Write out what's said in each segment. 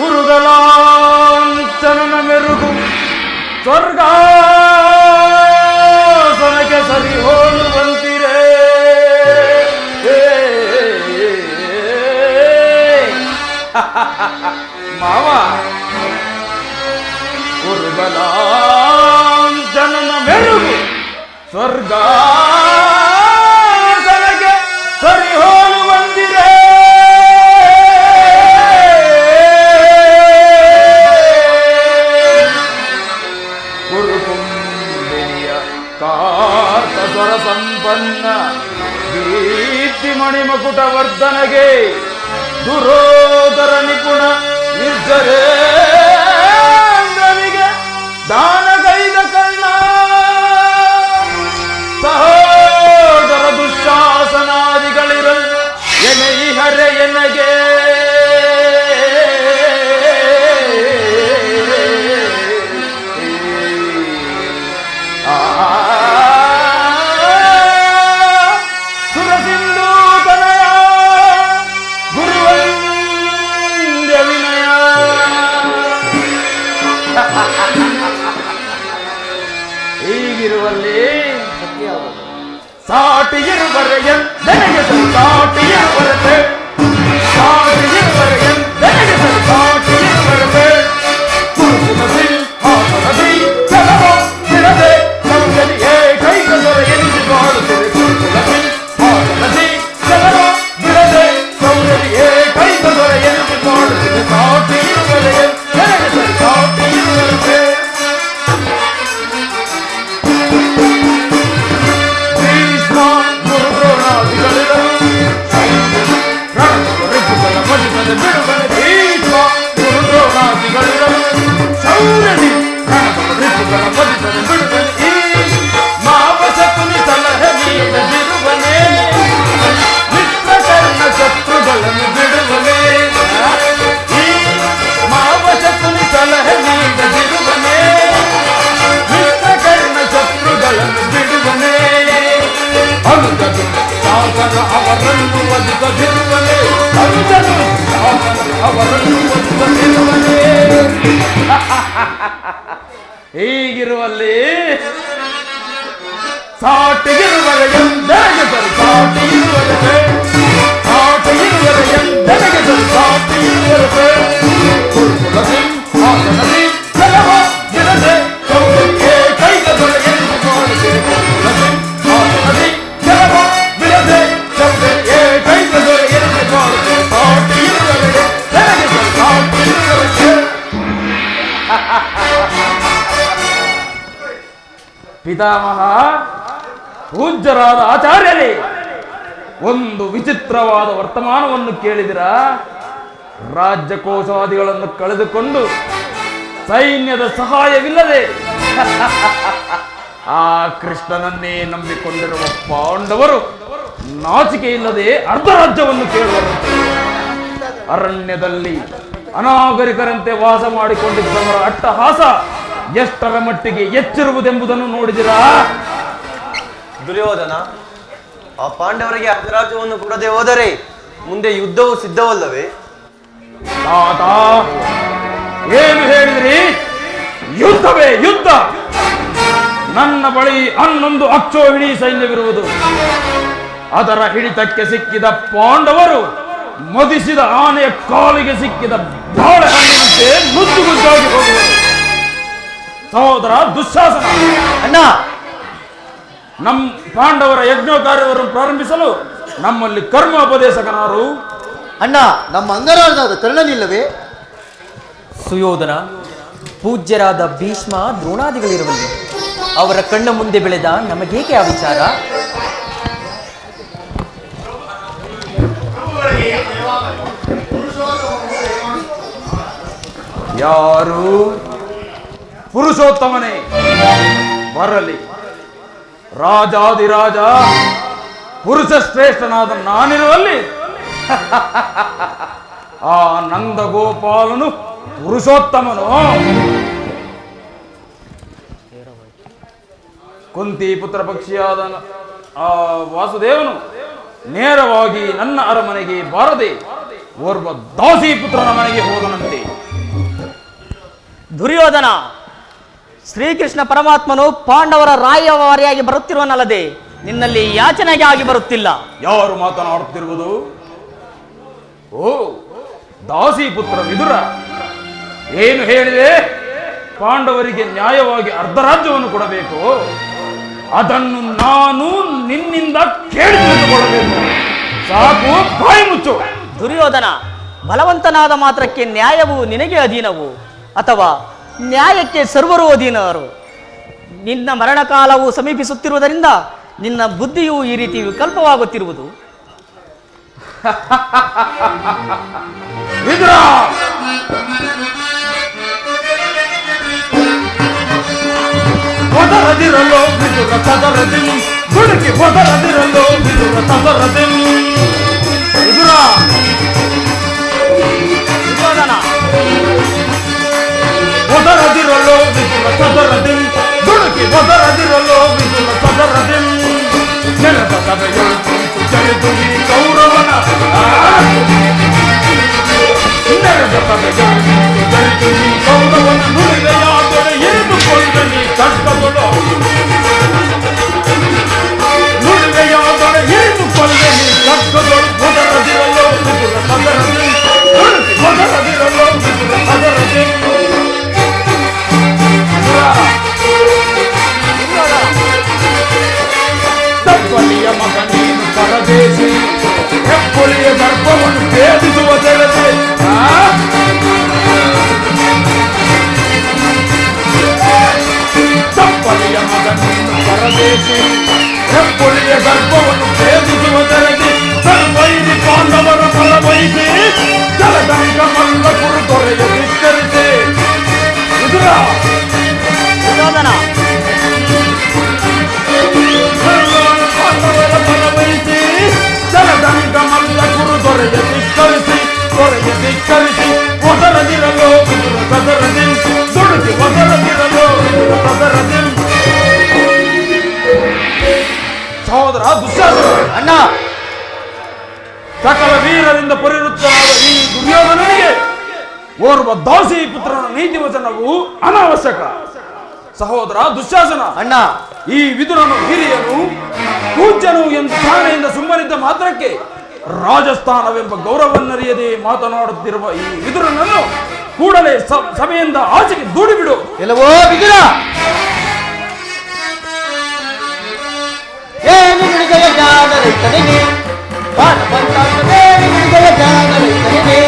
ಗುರುಗಲಾಂಚನನ ಮೆರುಗು ಸ್ವರ್ಗಾಸನಕ್ಕೆ ಸರಿ ಹೋಲುವಂತಿರೇ. ಮಾವ, ಗುರುಗಲಾಂಚನನ ಮೆರುಗು ಸ್ವರ್ಗಾಸನಕ್ಕೆ ಸರಿ ಹೋಲುವಂತಿರೇ. ಸ್ವರ ಸಂಪನ್ನ ಕೀರ್ತಿ ಮಣಿಮಕುಟವರ್ಧನಗೆ ದುರೋದರ ನಿಪುಣ ನಿರ್ಜರೇಂದ್ರನಿಗೆ ದಾನಗೈದ ಕರ್ಣ ಸಹೋದರ ದುಶ್ಯಾಸನಾದಿಗಳಿರಲ್ ಎನೈಹರೆ ಎನಗೆ ಹೀಗಿರುವಲ್ಲಿ ಸಾಟಿಗಿರುವರೆಯನ್ ನನಗೆ ಸಾಟಿಗಿರುವರತೆ ಸಾಟಿಗಿರುವರೆಯನ್ ನನಗೆ ಸಾಟಿಗಿರುವರತೆ ಕುರುಕುಲಸಿ ಹಾಸನಸಿ ಕೆಲವು ಬಿಡದೆ ನಮ್ಮಲ್ಲಿಯೇ ಕೈಗದೊರ ಎನಿಸಿ ಬಾಳುತ್ತಿದೆ. ಕುರುಕುಲಸಿ ಹಾಸನಸಿ ಕೆಲವು ಬಿಡದೆ ನಮ್ಮಲ್ಲಿಯೇ ಕೈಗದೊರ ಎನಿಸಿ ಬಾಳುತ್ತಿದೆ. ಸಾಟಿಗಿರುವರೆಯನ್ ನನಗೆ ಸಾಟಿಗಿರುವರತೆ ಮಾವಸಕುನಿ ಸಲಹೆ ನೀಡ ಬಿಡುವನೇ ವಿಶ್ವಕರ್ಣ ಶತ್ರುಗಳನ್ನು ಬಿಡುವನೇ. ಈ ಮಾವಸಕುನಿ ಸಲಹೆ ನೀಡ ಬಿಡುವನೇ ವಿಶ್ವಕರ್ಣ ಶತ್ರುಗಳನ್ನು ಬಿಡುವನೇ. ಅನುಜನು ಸಾಗರ ಅವರನ್ನು ಒದಗಿರುವನೇ ಅನುಜನು ಸಾಗರ ಅವರನ್ನು ಒದಗಿರುವನೇ. ಹೀಗಿರುವಲ್ಲಿ ಸಾಟಿಗಿರುವರೆ ಎಂದೆಗೆ ಸರಿ ಸಾಟಿಗಿರುವರೆ ಸಾಟಿಗಿರುವರೆ ಎಂದೆಗೆ ಸರಿ ಸಾಟಿಗಿರುವರೆ ಕುರುಕುಲಸಿ ಹಾಸನಸಿ ಕೆಲವ ಗಿರದೆ ಸೌಂದರ್ಯಕ್ಕೆ ಕೈಗದೊರೆ ಎಂದು ಮಾಡುತ್ತಿದೆ. ಕುರುಕುಲಸಿ ಹಾಸನಸಿ ಕೆಲವ ಬಿಡದೆ ಸೌಂದರ್ಯಕ್ಕೆ ಕೈಗದೊರೆ ಎಂದು ಮಾಡುತ್ತಿದೆ. ಸಾಟಿಗಿರುವರೆ ಎಂದೆಗೆ ಸರಿ ಸಾಟಿಗಿರುವರೆ. ಪಿತಾಮಹ ಪೂಜ್ಯರಾದ ಆಚಾರ್ಯರೇ, ಒಂದು ವಿಚಿತ್ರವಾದ ವರ್ತಮಾನವನ್ನು ಕೇಳಿದಿರಾ? ರಾಜ್ಯಕೋಶಾದಿಗಳನ್ನು ಕಳೆದುಕೊಂಡು ಸೈನ್ಯದ ಸಹಾಯವಿಲ್ಲದೆ ಆ ಕೃಷ್ಣನನ್ನೇ ನಂಬಿಕೊಂಡಿರುವ ಪಾಂಡವರು ನಾಚಿಕೆ ಇಲ್ಲದೆ ಅರ್ಧ ರಾಜ್ಯವನ್ನು ಕೇಳುವಂತೆ ಅರಣ್ಯದಲ್ಲಿ ಅನಾಗರಿಕರಂತೆ ವಾಸ ಮಾಡಿಕೊಂಡಿದ್ದವರ ಅಟ್ಟಹಾಸ ಎಷ್ಟರ ಮಟ್ಟಿಗೆ ಎಚ್ಚಿರುವುದೆಂಬುದನ್ನು ನೋಡಿದಿರಾ? ದುರ್ಯೋಧನ, ಆ ಪಾಂಡವರಿಗೆ ಅರ್ಧರಾಜ್ಯವನ್ನು ಕೊಡದೆ ಹೋದರೆ ಮುಂದೆ ಯುದ್ಧವು ಸಿದ್ಧವಲ್ಲವೇ? ತಾತ, ಏನು ಹೇಳಿದ್ರಿ? ಯುದ್ಧವೇ ಯುದ್ಧ? ನನ್ನ ಬಳಿ ಹನ್ನೊಂದು ಅಕ್ಷೋಹಿಣಿ ಸೈನ್ಯವಿರುವುದು. ಅದರ ಹಿಡಿತಕ್ಕೆ ಸಿಕ್ಕಿದ ಪಾಂಡವರು ಮದಿಸಿದ ಆನೆಯ ಕಾಲಿಗೆ ಸಿಕ್ಕಿದ ಬಾಳೆಹಣ್ಣಿನಂತೆ ನುಜ್ಜುಗುಜ್ಜಾಗಿ ಹೋಗುವರು. ಸಹೋದರ ದುಶ್ಯಾಸನ, ಅಣ್ಣ, ನಮ್ಮ ಪಾಂಡವರ ಯಜ್ಞ ಕಾರ್ಯವನ್ನು ಪ್ರಾರಂಭಿಸಲು ನಮ್ಮಲ್ಲಿ ಕರ್ಮ ಉಪದೇಶಕನಾರು? ಅಣ್ಣ, ನಮ್ಮ ಅಂಗರಾಜನಾದ ಕರ್ಣನಿಲ್ಲವೇ? ಸುಯೋಧನ, ಪೂಜ್ಯರಾದ ಭೀಷ್ಮ ದ್ರೋಣಾದಿಗಳಿರುವಲ್ಲಿ ಅವರ ಕಣ್ಣ ಮುಂದೆ ಬೆಳೆದ ನಮಗೇಕೆ ಆ ವಿಚಾರ? ಯಾರು? ಪುರುಷೋತ್ತಮನೇ ಬರಲಿ. ರಾಜಾದಿರಾಜ ಪುರುಷ ಶ್ರೇಷ್ಠನಾದ ನಾನಿರುವಲ್ಲಿ ಆ ನಂದಗೋಪಾಲನು ಪುರುಷೋತ್ತಮನು. ಕುಂತಿ ಪುತ್ರ ಪಕ್ಷಿಯಾದ ಆ ವಾಸುದೇವನು ನೇರವಾಗಿ ನನ್ನ ಅರಮನೆಗೆ ಬಾರದೆ ಓರ್ವ ದಾಸಿ ಪುತ್ರನ ಮನೆಗೆ ಹೋದನಂತೆ. ದುರ್ಯೋಧನ, ಶ್ರೀಕೃಷ್ಣ ಪರಮಾತ್ಮನು ಪಾಂಡವರ ರಾಯವಾರಿಯಾಗಿ ಬರುತ್ತಿರುವನಲ್ಲದೆ ನಿನ್ನಲ್ಲಿ ಯಾಚನೆಗೆ ಆಗಿ ಬರುತ್ತಿಲ್ಲ. ಯಾರು ಮಾತನಾಡುತ್ತಿರುವುದು? ಓ, ದಾಸಿ ಪುತ್ರ ವಿದುರ, ಏನು ಹೇಳಿದೆ? ಪಾಂಡವರಿಗೆ ನ್ಯಾಯವಾಗಿ ಅರ್ಧ ರಾಜ್ಯವನ್ನು ಕೊಡಬೇಕು. ಅದನ್ನು ನಾನು ನಿನ್ನಿಂದ ಕೇಳಿ ತಿಳಿದುಕೊಳ್ಳಬೇಕು. ಸಾಕು, ಬಾಯಿ ಮುಚ್ಚು. ದುರ್ಯೋಧನ, ಬಲವಂತನಾದ ಮಾತ್ರಕ್ಕೆ ನ್ಯಾಯವು ನಿನಗೆ ಅಧೀನವು ಅಥವಾ ನ್ಯಾಯಕ್ಕೆ ಸರ್ವರು ಅಧೀನರು? ನಿನ್ನ ಮರಣಕಾಲವು ಸಮೀಪಿಸುತ್ತಿರುವುದರಿಂದ ನಿನ್ನ ಬುದ್ಧಿಯು ಈ ರೀತಿ ವಿಕಲ್ಪವಾಗುತ್ತಿರುವುದು. ವಿದುರ, ಒದರದಿರಲು ವಿದುರ ಸದರದಿಂ, ದುಡುಕಿ ಒದರದಿರಲು ವಿದುರ ಸದರದಿಂ. ವಿದುರ, ದುರ್ಯೋಧನ, ಒದರದಿರಲು ವಿದುರ ಸದರದಿಂ, ದುಡುಕಿ ಒದರದಿರಲು ವಿದುರ ಸದರದಿಂ. ನೆಲದ ಸಭೆಗಳು ಕುಂತು ಚರಿದು ಈ ಕೌರವನ, ನೆಲದ ಸಭೆಗಳು ಕುಂತು ಚರಿದು ಈ ಕೌರವನ ನುಡಿವೆಯಾದರೆ ಎರಿದುಕೊಳ್ಳ ನೀ ಕಷ್ಟಗಳು. ನುಡಿವೆಯಾದರೆ ಎರಿದುಕೊಳ್ಳ ನೀ ಕಷ್ಟಗಳು. ಒದರದಿರಲು ವಿದುರ ಸದರದಿಂ, ದುಡುಕಿ ಒದರದಿರಲು ವಿದುರ ಸದರದಿಂ. ತಪ್ಪಲಿಯ ಮಗ ನೀನು ಪರದೇಶಿ, ಹೆಪ್ಪುಲಿಯ ದರ್ಪವನ್ನು ಭೇದಿಸುವ ತೆರದೆ. ತಪ್ಪಲಿಯ ಮಗ ನೀನು ಪರದೇಶಿ, ಹೆಪ್ಪುಲಿಯ ದರ್ಪವನ್ನು ಭೇದಿಸುವ ತೆರದೆ. ಸರ್ವೈರಿ ಪಾಂಡವರ ಫಲವೈಸಿ, ಜಲದಂಗ ಮಲ್ಲ ಕುರು ದೊರೆಯ ಧಿಕ್ಕರಿಸಿ. ವಿದುರ, ದುರ್ಯೋಧನ, ಪಾಂಡವರ ಫಲವೈಸಿ, ಜಲದಂಗ ಮಲ್ಲ ಕುರು ದೊರೆಯ ಧಿಕ್ಕರಿಸಿ, ದೊರೆಯ ಧಿಕ್ಕರಿಸಿ. ಒದರದಿರಲು ವಿದುರ ಸದರದಿಂ, ದುಡುಕಿ ಒದರದಿರಲು ವಿದುರ ಸದರದಿಂ. ಸಹೋದರ ದುಶ್ಯಾಸನ, ಅಣ್ಣ, ಸಕಲ ವೀರರಿಂದ ಪರಿವೃತ್ತನಾದ ಈ ದುರ್ಯೋಧನನಿಗೆ ಓರ್ವ ದಾಸಿ ಪುತ್ರನ ನೀತಿ ವಚನವು ಅನಾವಶ್ಯಕ. ಸಹೋದರ ದುಶ್ಯಾಸನ, ಅಣ್ಣ, ಈ ವಿದುರನು ಹಿರಿಯನು ಪೂಜ್ಯನು ಎಂದು ಠಾಣೆಯಿಂದ ಸುಮ್ಮನಿದ್ದ ಮಾತ್ರಕ್ಕೆ ರಾಜಸ್ಥಾನವೆಂಬ ಗೌರವನ್ನರಿಯದೆ ಮಾತನಾಡುತ್ತಿರುವ ಈ ವಿದುರನನ್ನು ಕೂಡಲೇ ಸಭೆಯಿಂದ ಆಚೆಗೆ ದೂಡಿಬಿಡು. ಎಲ್ಲವೋ ವಿದುರ, ಏನು ನುಡಿದೆಯ ಜ್ಞಾನ ರೈತನಿಗೆ, ಬಾಣ ಬಂತಾಗ್ತದೆ ನುಡಿದೆಯ ಜ್ಞಾನ ರೈತನಿಗೆ.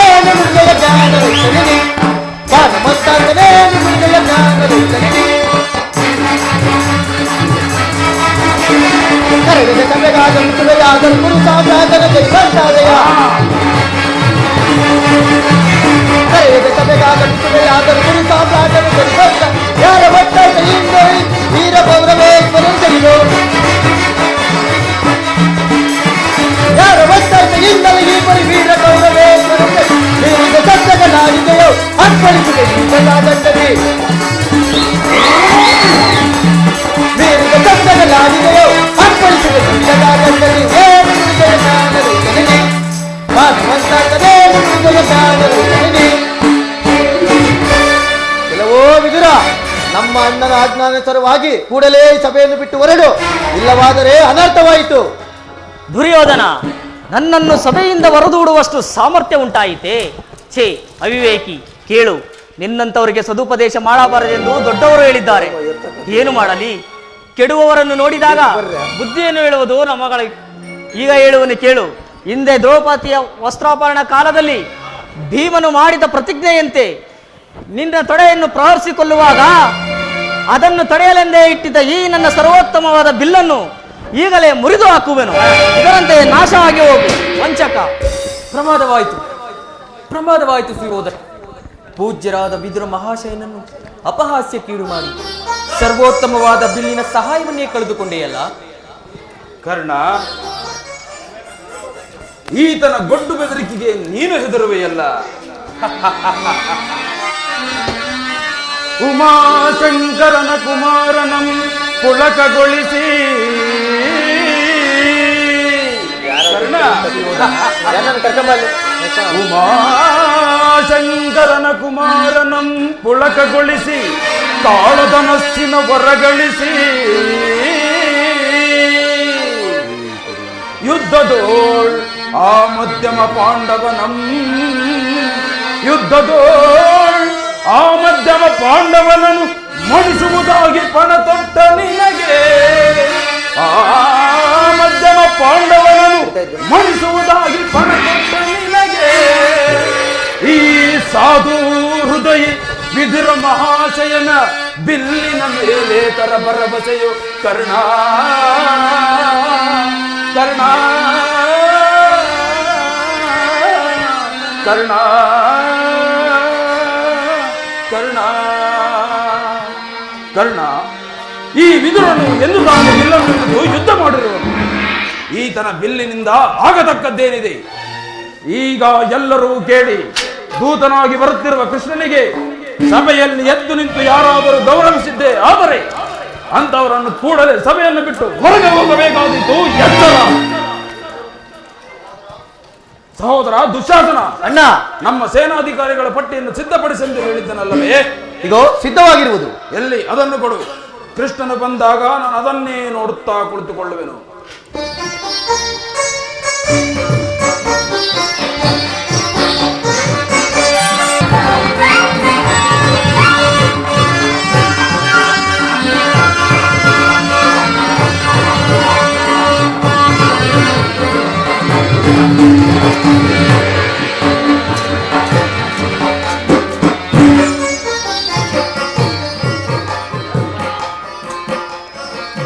ಏನು ನುಡಿದೆಯ ಜ್ಞಾನ ರೈತನಿಗೆ, ಬಾಣ ಬಂತಾಗ್ತದೆ ನುಡಿದೆಯ ಜ್ಞಾನ ರೈತನಿಗೆ. ಕರೆದ ಸಭೆಗಾದ ಮುಸುವೆಯಾದ ಗುರು ಸಾಮ್ರಾಟನ ಜೈವಂತಾದಯ. ಕರೆದ ಸಭೆಗಾದ ಮುಸುವೆಯಾದ ಗುರು ಸಾಮ್ರಾಟನ ಜೈವಂತ. ಯಾರ ಒಟ್ಟಾಟೆಯಿಂದ ವೀರ ಪೌರವೇಶ್ವರಂತರಿದು, ಯಾರ ಒಟ್ಟಾಟೆಯಿಂದಲೇ ಈ ಪರಿ ವೀರ ಪೌರವೇಶ್ವರಂತರಿ ನೀರಿದ ಸತ್ಯಗಳಾಡಿದೆಯೋ ಅರ್ಪಣಿಸಿದೆ ನೀಡಲಾದಂತದೆ. ನೀರಿದ ಸತ್ಯಗಳಾಡಿದೆಯೋ ಅರ್ಪಣಿಸಿದೆ ನೀಡಲಾದಂತದೆ. ಏನು ನುಡಿದೆಯ ಜ್ಞಾನ ರೈತನಿಗೆ, ಮಾನವಂತಾಗ್ತದೆ ನುಡಿದೆಯ ಜ್ಞಾನ ರೈತನಿಗೆ. ಕೆಲವೋ ವಿದುರ, ನಮ್ಮ ಅಣ್ಣನ ಆಜ್ಞಾನುಸಾರವಾಗಿ ಕೂಡಲೇ ಈ ಸಭೆಯನ್ನು ಬಿಟ್ಟು ಹೊರಡು, ಇಲ್ಲವಾದರೆ ಅನರ್ಥವಾಯಿತು. ದುರ್ಯೋಧನ, ನನ್ನನ್ನು ಸಭೆಯಿಂದ ಹೊರದೂಡುವಷ್ಟು ಸಾಮರ್ಥ್ಯ ಉಂಟಾಯಿತೆ? ಛೇ ಅವಿವೇಕಿ, ಕೇಳು, ನಿನ್ನಂತವರಿಗೆ ಸದುಪದೇಶ ಮಾಡಬಾರದೆಂದು ದೊಡ್ಡವರು ಹೇಳಿದ್ದಾರೆ. ಏನು ಮಾಡಲಿ? ಕೆಡುವವರನ್ನು ನೋಡಿದಾಗ ಬುದ್ಧಿಯನ್ನು ಹೇಳುವುದು ನಮ್ಮಗಳ. ಈಗ ಹೇಳುವನು ಕೇಳು. ಹಿಂದೆ ದ್ರೌಪದಿಯ ವಸ್ತ್ರಾಪರಣ ಕಾಲದಲ್ಲಿ ಭೀಮನು ಮಾಡಿದ ಪ್ರತಿಜ್ಞೆಯಂತೆ ನಿನ್ನ ತೊಡೆಯನ್ನು ಪ್ರಹರಿಸಿಕೊಳ್ಳುವಾಗ ಅದನ್ನು ತಡೆಯಲೆಂದೇ ಇಟ್ಟಿದ್ದ ಈ ನನ್ನ ಸರ್ವೋತ್ತಮವಾದ ಬಿಲ್ಲನ್ನು ಈಗಲೇ ಮುರಿದು ಹಾಕುವೆನು. ಇದರಂತೆ ನಾಶ ಆಗಿ ಹೋಗು ವಂಚಕ. ಪ್ರಮಾದವಾಯಿತು, ಪ್ರಮಾದವಾಯಿತು ಸುಯೋಧನ. ಪೂಜ್ಯರಾದ ವಿದುರ ಮಹಾಶಯನನ್ನು ಅಪಹಾಸ್ಯಕ್ಕೀಡು ಮಾಡಿ ಸರ್ವೋತ್ತಮವಾದ ಬಿಲ್ಲಿನ ಸಹಾಯವನ್ನೇ ಕಳೆದುಕೊಂಡೆಯಲ್ಲ. ಕರ್ಣ, ಈತನ ಗೊಡ್ಡು ಬೆದರಿಕೆಗೆ ನೀನು ಹೆದರುವೆಯಲ್ಲ. ಉಮಾಶಂಕರನ ಕುಮಾರನಂ ಪುಳಕಗೊಳಿಸಿ. ಕರ್ಣ, ಯಾರನ್ನು ಕರ್ಕೊಂಬಲ್ಲಿ ಉಮಾಶಂಕರನ ಕುಮಾರನಂ ಪುಳಕಗೊಳಿಸಿ ಕಾಳಧನಸ್ಸಿನ ಹೊರಗಳಿಸಿ ಯುದ್ಧದೋಳ್ ಆ ಮಧ್ಯಮ ಪಾಂಡವನಂ ಯುದ್ಧದೋಳ್ ಆ ಮಧ್ಯಮ ಪಾಂಡವನನ್ನು ಮಣಿಸುವುದಾಗಿ ಪಣ ತೊಟ್ಟ ನಿನಗೆ ಆ ಮಧ್ಯಮ ಪಾಂಡವನನ್ನು ಮಣಿಸುವುದಾಗಿ ಪಣ ತೊಟ್ಟ ನಿನಗೆ ಈ ಸಾಧು ಹೃದಯ ವಿದುರ ಮಹಾಶಯನ ಬಿಲ್ಲಿನ ಮೇಲೆ ತರ ಭರವಸೆಯು ಕರ್ಣ ಕರ್ಣ ಕರ್ಣ ಕರ್ಣ ಕರ್ಣ ಈ ವಿದುರನು ಎಂದು ತಾನು ಬಿಲ್ಲನ್ನು ಹಿಡಿದು ಯುದ್ಧ ಮಾಡಿರುವನು. ಈತನ ಬಿಲ್ಲಿನಿಂದ ಆಗತಕ್ಕದ್ದೇನಿದೆ? ಈಗ ಎಲ್ಲರೂ ಕೇಳಿ, ದೂತನಾಗಿ ಬರುತ್ತಿರುವ ಕೃಷ್ಣನಿಗೆ ಸಭೆಯಲ್ಲಿ ಎದ್ದು ನಿಂತು ಯಾರಾದರೂ ಗೌರವಿಸಿದ್ದೇ ಆದರೆ ಅಂತವರನ್ನು ಕೂಡಲೇ ಸಭೆಯನ್ನು ಬಿಟ್ಟು ಹೊರಗೆ ಹೋಗಬೇಕಾದೀತು. ಎಚ್ಚರ ಸಹೋದರ ದುಶ್ಯಾಸನ, ಅಣ್ಣ, ನಮ್ಮ ಸೇನಾಧಿಕಾರಿಗಳ ಪಟ್ಟಿಯನ್ನು ಸಿದ್ಧಪಡಿಸಿ ಎಂದು ಹೇಳಿದ್ದನಲ್ಲವೇ? ಈಗ ಸಿದ್ಧವಾಗಿರುವುದು. ಎಲ್ಲಿ ಅದನ್ನು ಕೊಡು. ಕೃಷ್ಣನು ಬಂದಾಗ ನಾನು ಅದನ್ನೇ ನೋಡುತ್ತಾ ಕುಳಿತುಕೊಳ್ಳುವೆನು.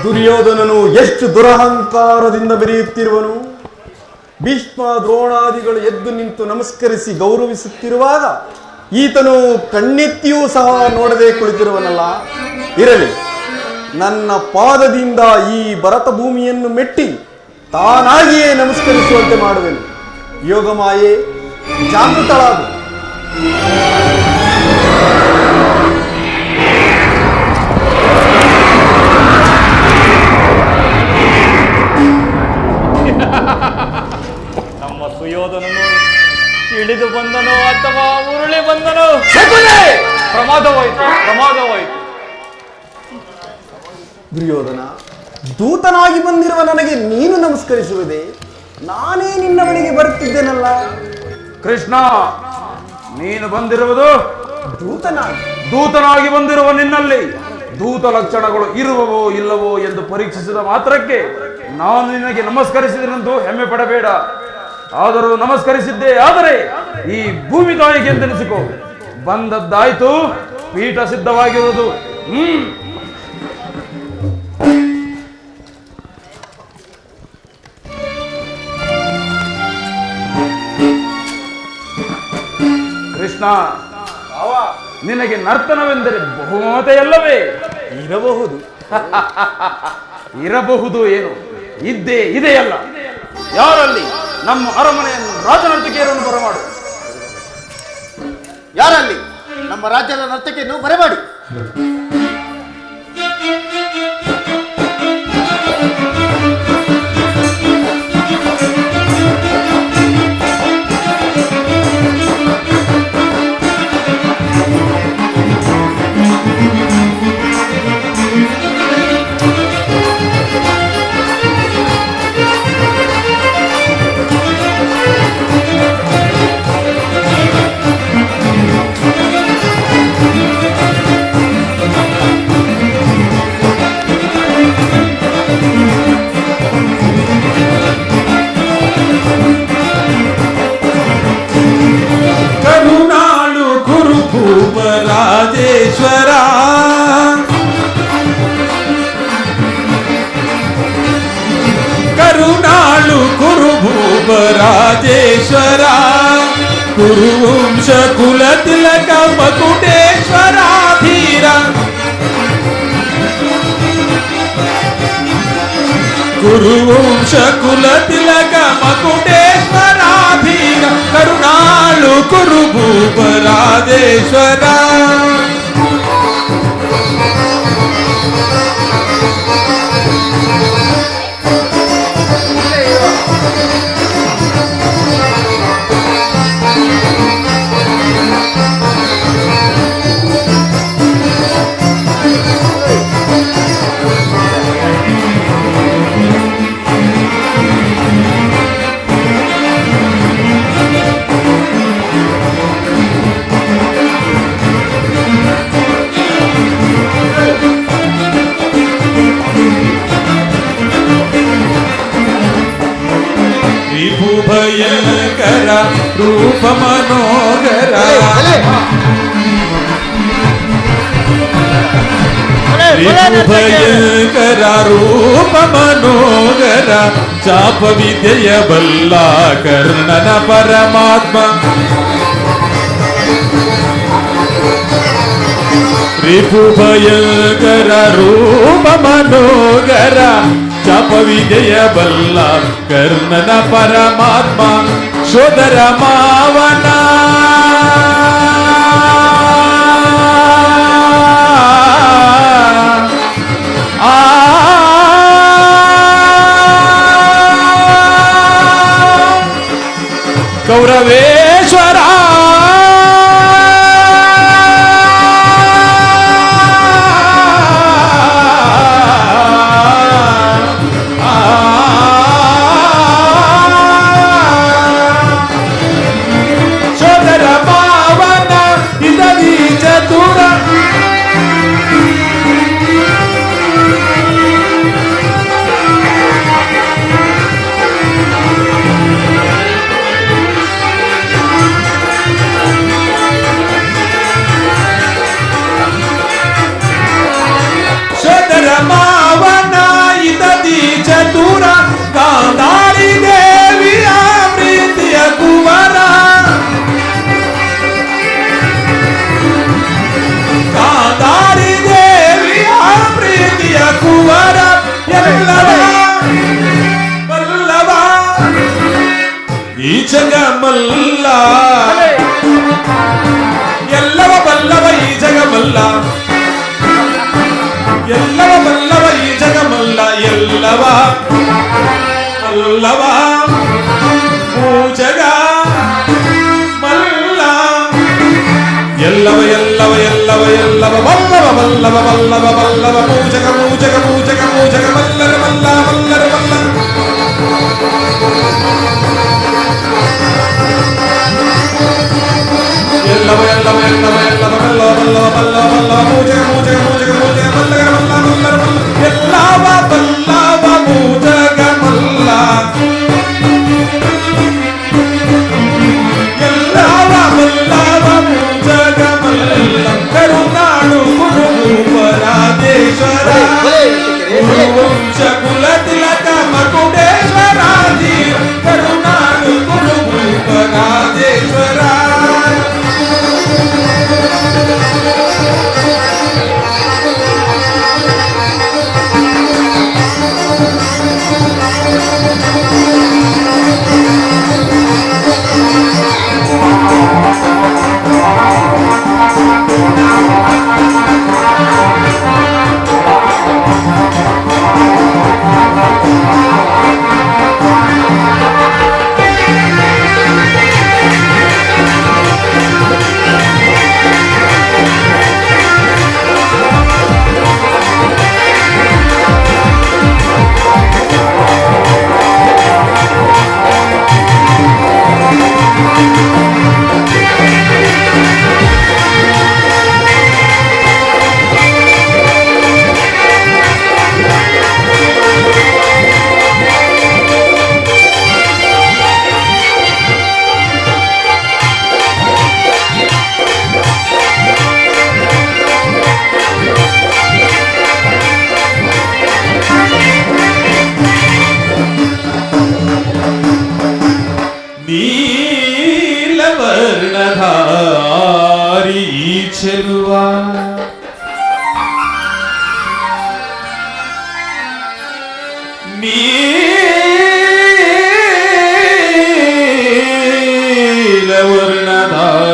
ದುರ್ಯೋಧನನು ಎಷ್ಟು ದುರಹಂಕಾರದಿಂದ ಬೆರೆಯುತ್ತಿರುವನು. ಭೀಷ್ಮ ದ್ರೋಣಾದಿಗಳು ಎದ್ದು ನಿಂತು ನಮಸ್ಕರಿಸಿ ಗೌರವಿಸುತ್ತಿರುವಾಗ ಈತನು ಕಣ್ಣೆತ್ತಿಯೂ ಸಹ ನೋಡದೆ ಕುಳಿತಿರುವನಲ್ಲ. ಇರಲಿ, ನನ್ನ ಪಾದದಿಂದ ಈ ಭರತ ಭೂಮಿಯನ್ನು ಮೆಟ್ಟಿ ತಾನಾಗಿಯೇ ನಮಸ್ಕರಿಸುವಂತೆ ಮಾಡುವೆನು. ಯೋಗಮಾಯೆ, ಜಾಗೃತಳಾಗು. ನಮ್ಮ ಸುಯೋಧನನು ಇಳಿದು ಬಂದನೋ ಅಥವಾ ಉರುಳಿ ಬಂದನೋ? ಪ್ರಮಾದವಾಯಿತು, ಪ್ರಮಾದವಾಯಿತು. ದುರ್ಯೋಧನ, ದೂತನಾಗಿ ಬಂದಿರುವ ನನಗೆ ನೀನು ನಮಸ್ಕರಿಸುವುದೇ? ನಾನೇ ನಿನ್ನ ಮನೆಗೆ ಬರುತ್ತಿದ್ದೇನಲ್ಲ. ಕೃಷ್ಣ, ನೀನು ಬಂದಿರುವುದು ದೂತನಾಗಿ ಬಂದಿರುವ ನಿನ್ನಲ್ಲಿ ದೂತ ಲಕ್ಷಣಗಳು ಇರುವವೋ ಇಲ್ಲವೋ ಎಂದು ಪರೀಕ್ಷಿಸಿದ ಮಾತ್ರಕ್ಕೆ ನಾನು ನಿನಗೆ ನಮಸ್ಕರಿಸಿದನೆಂದು ಹೆಮ್ಮೆ ಪಡಬೇಡ. ಆದರೂ ನಮಸ್ಕರಿಸಿದ್ದೇ ಆದರೆ ಈ ಭೂಮಿ ತಾಯಿಗೆ ಎಂದೆನಿಸಿಕೋ. ಬಂದದ್ದಾಯ್ತು, ಪೀಠ ಸಿದ್ಧವಾಗಿರುವುದು. ಕೃಷ್ಣ, ನಿನಗೆ ನರ್ತನವೆಂದರೆ ಬಹುಮತೆಯಲ್ಲವೇ? ಇರಬಹುದು. ಇರಬಹುದು ಏನು, ಇದ್ದೇ ಇದೆಯಲ್ಲ. ಯಾರಲ್ಲಿ ನಮ್ಮ ಅರಮನೆಯನ್ನು ರಾಜನರ್ತಿಕೆಯರನ್ನು ಬರಮಾಡು. ಯಾರಲ್ಲಿ ನಮ್ಮ ರಾಜ್ಯದ ನರ್ತಕಿಯನ್ನು ಬರಮಾಡಿ. ಕರುಣಾಳು ಕುರುಭೂಪ ರಾಜೇಶ್ವರ, ಕರುಣಾಳು ಕುರುಭೂಪ ರಾಜೇಶ್ವರ, ಕುರುವಂಶ ಕುಲ ತಿಲಕ ಮಕುಟೇಶ್ವರ ಧೀರ, ಕುರುವಂಶ ಕುಲ ತಿಲಕ ಮಕುಟೇಶ್ವರ ಧೀರ, ಕರುಣಾಳು ಕುರುಭೂಪ ರಾಜೇಶ್ವರ. ಭಯಂಕರ ರೂಪ ಮನೋಗರ ಭಯಂಕರ ರೂಪ ಮನೋಗರ ಚಾಪ ವಿದ್ಯೆಯ ಬಲ್ಲ ಕರ್ಣನ ಪರಮಾತ್ಮ ರಿಪು ಭಯಂಕರ ರೂಪ ಮನೋಗರ ಚಾಪ ವಿಜಯ ಬಲ್ಲ ಕರ್ಣನ ಪರಮಾತ್ಮ ಸೋದರ ಮಾವನ ಕೌರವೇಶ್ವರ ಸೋದರ ಭಾವನ ಇದದಿ ಚತುರ ಮಾವನ ಇದದಿ ಚತುರ ಕಾಂದಾರಿ ದೇವಿಯ ಪ್ರೀತಿಯ ಕುವರ ಕಾಂದಾರಿ ದೇವಿಯ ಪ್ರೀತಿಯ ಕುವರ ಎಲ್ಲವ ಬಲ್ಲವ ಈ ಜಗಮಲ್ಲ ಎಲ್ಲವ ಬಲ್ಲವ ಈ ಜಗಮಲ್ಲ ಎಲ್ಲವ ಬಲ್ಲವ ಈ ಜಗಮಲ್ಲ ಎಲ್ಲವ ಬಲ್ಲವ ಜಗ ಮಲ್ಲ ಎಲ್ಲವ ಎಲ್ಲವ ಎಲ್ಲವ ಎಲ್ಲವ ಬಲ್ಲವ ಬಲ್ಲವ ಬಲ್ಲವ ಬಲ್ಲವ ಮೂಜಗ ಮೂಜಗ ಮೂಜಗ ಮೂಜಗ ಮಲ್ಲರ ಮಲ್ಲ ಮಲ್ಲರ ಮಲ್ಲ ಎಲ್ಲವ ಎಲ್ಲವ ಎಲ್ಲವ ಎಲ್ಲವ ಬಲ್ಲವ ಬಲ್ಲವ ಬಲ್ಲವ ಬಲ್ಲವ ಮೂಜಗ ಮೂಜಗ ಮೂಜಗ ಮೂಜಗ ಮಲ್ಲಗರ ಮಲ್ಲ ಮಲ್ಲರ ಮಲ್ಲ ಎಲ್ಲವ ಬಲ್ಲವ ಮೂಜಗ ಮಲ್ಲ ಎಲ್ಲವ ಬಲ್ಲವ ಮೂಜಗ ಮಲ್ಲ ಕರುನಾಡು ಕುರುಪರಾದೇಶ್ವರ ವಂಶ ಕುಲ ತಿಲಕ ಮಕುಟೇಶ್ವರ ಕರುನಾಡು ಕುರುಪರಾದೇಶ್ವರ ನೀಲವರ್ಣಧಾರಿ ಚೆಲುವ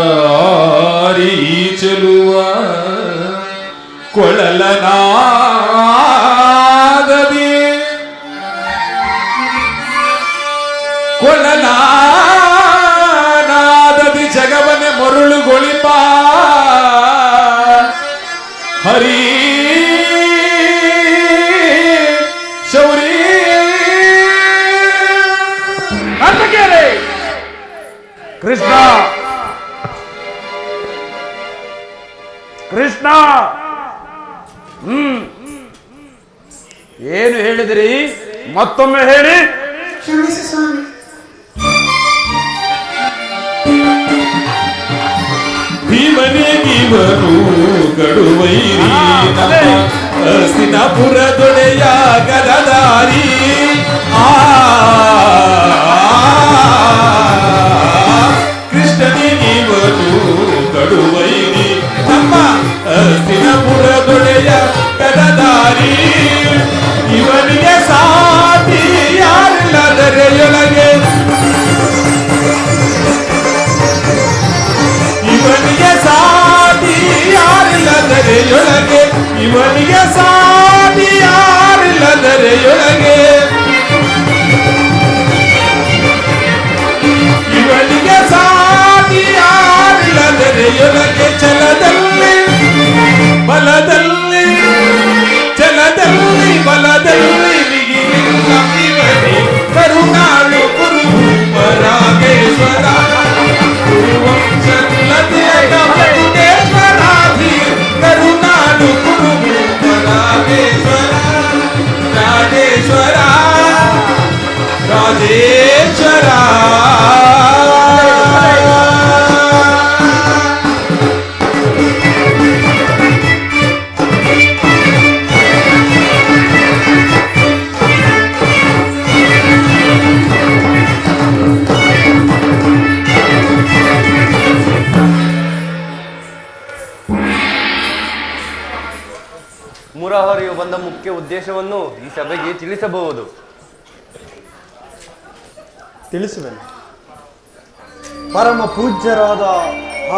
ನೀಲವರ್ಣಧಾರಿ ಚೆಲುವ ಕೊಳಲನಾಗದಿ ಕೊಳಲನಾದದಿ ಜಗವನೆ ಮರುಳುಗೊಳಿಪ ಹರಿ ಶೌರಿ ಕೃಷ್ಣ ಕೃಷ್ಣ ಏನು ಹೇಳಿದಿರಿ? ಮತ್ತೊಮ್ಮೆ ಹೇಳಿ. ಕ್ಷಮಿಸು ಸ್ವಾಮಿ. ಇವನು ಕಡುವೈರಿ ಹಸ್ತಿನಾಪುರದೊಡೆಯ ಗದಧಾರಿ ಕೃಷ್ಣನಿವನು ಕಡುವೈರಿ ನಮ್ಮ ಹಸ್ತಿನಾಪುರದೊಡೆಯ ಗದಧಾರಿ ಇವನಿಗೆ ಸಾಟಿ ಯಾರಿಲ್ಲದರೆಯೊಳಗೆ ಇವನಿಗೆ ಸಾಟಿ ಯಾರಿಲ್ಲದರೆಯೊಳಗೆ ಇವನಿಗೆ ಸಾಟಿ ಯಾರಿಲ್ಲದರೆಯೊಳಗೆ ಇವನಿಗೆ ಸಾಟಿ ಯಾರಿಲ್ಲದರೆಯೊಳಗೆ ಛಲದಲ್ಲಿ ಬಲದಲ್ಲಿ ಛಲದಲ್ಲಿ ಬಲದಲ್ಲಿ ಮಿಗಿಲಿಲ್ಲ ಇವನೇ ಕರುಣಾಳು ಗುರು ಪರಾಗೇಶ್ವರ ಗುರುವಂಶಲದೇಶ್ವರಾಧಿ ಕರುಣಾಳು ಗುರು ಪರಾಗೇಶ್ವರ ರಾಜೇಶ್ವರ ರಾಜೇಶ್ವರ ಮುರಹರಿಯು ಬಂದ ಮುಖ್ಯ ಉದ್ದೇಶವನ್ನು ಈ ಸಭೆಗೆ ತಿಳಿಸಬಹುದು. ತಿಳಿಸುವೆನು. ಪರಮ ಪೂಜ್ಯರಾದ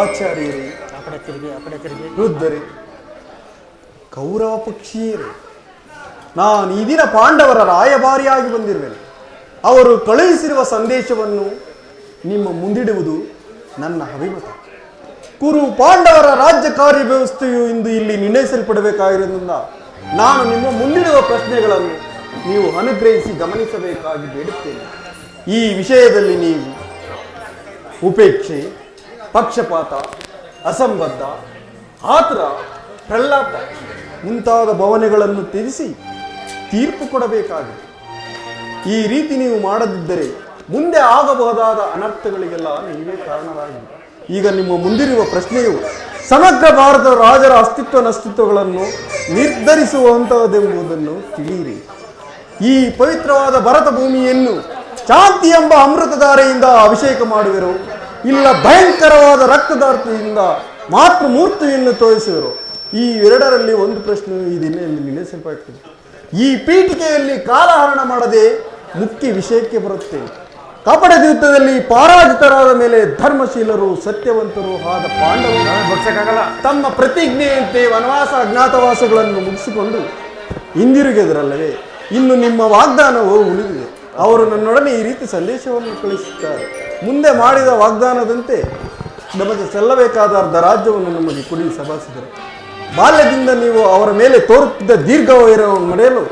ಆಚಾರ್ಯರೇ, ವೃದ್ಧರೇ, ಕೌರವ ಪಕ್ಷೀಯರೇ, ನಾನು ಈ ದಿನ ಪಾಂಡವರ ರಾಯಭಾರಿಯಾಗಿ ಬಂದಿರುವೆನು. ಅವರು ಕಳುಹಿಸಿರುವ ಸಂದೇಶವನ್ನು ನಿಮ್ಮ ಮುಂದಿಡುವುದು ನನ್ನ ಅಭಿಮತ. ಕುರು ಪಾಂಡವರ ರಾಜ್ಯ ಕಾರ್ಯ ವ್ಯವಸ್ಥೆಯು ಇಂದು ಇಲ್ಲಿ ನಿರ್ಣಯಿಸಲ್ಪಡಬೇಕಾಗಿರುವುದರಿಂದ ನಾನು ನಿಮ್ಮ ಮುಂದಿಡುವ ಪ್ರಶ್ನೆಗಳನ್ನು ನೀವು ಅನುಗ್ರಹಿಸಿ ಗಮನಿಸಬೇಕಾಗಿ ಬೇಡುತ್ತೇನೆ. ಈ ವಿಷಯದಲ್ಲಿ ನೀವು ಉಪೇಕ್ಷೆ, ಪಕ್ಷಪಾತ, ಅಸಂಬದ್ಧ, ಆತುರ, ಪ್ರಹ್ಲಾದ ಮುಂತಾದ ಭಾವನೆಗಳನ್ನು ತ್ಯಜಿಸಿ ತೀರ್ಪು ಕೊಡಬೇಕಾಗಿದೆ. ಈ ರೀತಿ ನೀವು ಮಾಡದಿದ್ದರೆ ಮುಂದೆ ಆಗಬಹುದಾದ ಅನರ್ಥಗಳಿಗೆಲ್ಲ ನೀವೇ ಕಾರಣರಾಗಿ. ಈಗ ನಿಮ್ಮ ಮುಂದಿರುವ ಪ್ರಶ್ನೆಯು ಸಮಗ್ರ ಭಾರತದ ರಾಜರ ಅಸ್ತಿತ್ವ ನಸ್ತಿತ್ವಗಳನ್ನು ನಿರ್ಧರಿಸುವಂತಹದೆಂಬುದನ್ನು ತಿಳಿಯಿರಿ. ಈ ಪವಿತ್ರವಾದ ಭರತ ಭೂಮಿಯನ್ನು ಶಾಂತಿ ಎಂಬ ಅಮೃತಧಾರೆಯಿಂದ ಅಭಿಷೇಕ ಮಾಡುವರು, ಇಲ್ಲ ಭಯಂಕರವಾದ ರಕ್ತದಾರ್ತಿಯಿಂದ ಮಾತೃಮೂರ್ತಿಯನ್ನು ತೋರಿಸುವರು. ಈ ಎರಡರಲ್ಲಿ ಒಂದು ಪ್ರಶ್ನೆಯು ಈ ದಿನದಲ್ಲಿ ನಿರ್ಣಯಿಸಲ್ಪಡುತ್ತದೆ. ಈ ಪೀಠಿಕೆಯಲ್ಲಿ ಕಾಲಹರಣ ಮಾಡದೆ ಮುಖ್ಯ ವಿಷಯಕ್ಕೆ ಬರುತ್ತೆ. ಕಪಟದ ಯುದ್ಧದಲ್ಲಿ ಪರಾಜಿತರಾದ ಮೇಲೆ ಧರ್ಮಶೀಲರು, ಸತ್ಯವಂತರು ಆದ ಪಾಂಡವರು ತಮ್ಮ ಪ್ರತಿಜ್ಞೆಯಂತೆ ವನವಾಸ ಅಜ್ಞಾತವಾಸಗಳನ್ನು ಮುಗಿಸಿಕೊಂಡು ಹಿಂದಿರುಗಿದರಲ್ಲವೇ. ಇನ್ನು ನಿಮ್ಮ ವಾಗ್ದಾನವು ಉಳಿದಿದೆ. ಅವರು ನನ್ನೊಡನೆ ಈ ರೀತಿ ಸಂದೇಶವನ್ನು ಕಳಿಸುತ್ತಾರೆ. ಮುಂದೆ ಮಾಡಿದ ವಾಗ್ದಾನದಂತೆ ನಮಗೆ ಸಲ್ಲಬೇಕಾದ ಅರ್ಧ ರಾಜ್ಯವನ್ನು ನಮಗೆ ಕೊಡಿ ಸಭಾಸಿದರು. ಬಾಲ್ಯದಿಂದ ನೀವು ಅವರ ಮೇಲೆ ತೋರುತ್ತಿದ್ದ ದೀರ್ಘ ವೈರವನ್ನು ನಡೆಯಲು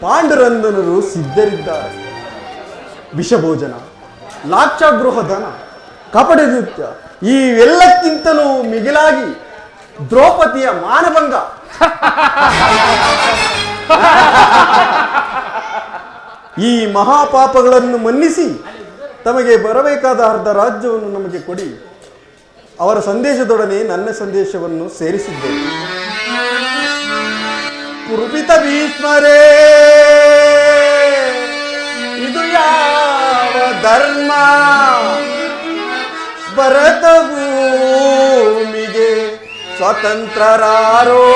ಪಾಂಡುರಂದನರು ಸಿದ್ಧರಿದ್ದಾರೆ. ವಿಷಭೋಜನ, ಲಾಕ್ಷಾಗೃಹ ಧನ, ಕಪಟ ನೃತ್ಯ ಇವೆಲ್ಲಕ್ಕಿಂತಲೂ ಮಿಗಿಲಾಗಿ ದ್ರೌಪದಿಯ ಮಾನಭಂಗ, ಈ ಮಹಾಪಾಪಗಳನ್ನು ಮನ್ನಿಸಿ ತಮಗೆ ಬರಬೇಕಾದ ಅರ್ಧ ರಾಜ್ಯವನ್ನು ನಮಗೆ ಕೊಡಿ. ಅವರ ಸಂದೇಶದೊಡನೆ ನನ್ನ ಸಂದೇಶವನ್ನು ಸೇರಿಸಿದ್ದೇನೆ. ಕುರುಪಿತ ಭೀಷ್ಮರೇ, ಇದು ಯಾವ ಧರ್ಮ? ಭರತ ಭೂಮಿಗೆ ಸ್ವತಂತ್ರರಾರೋ,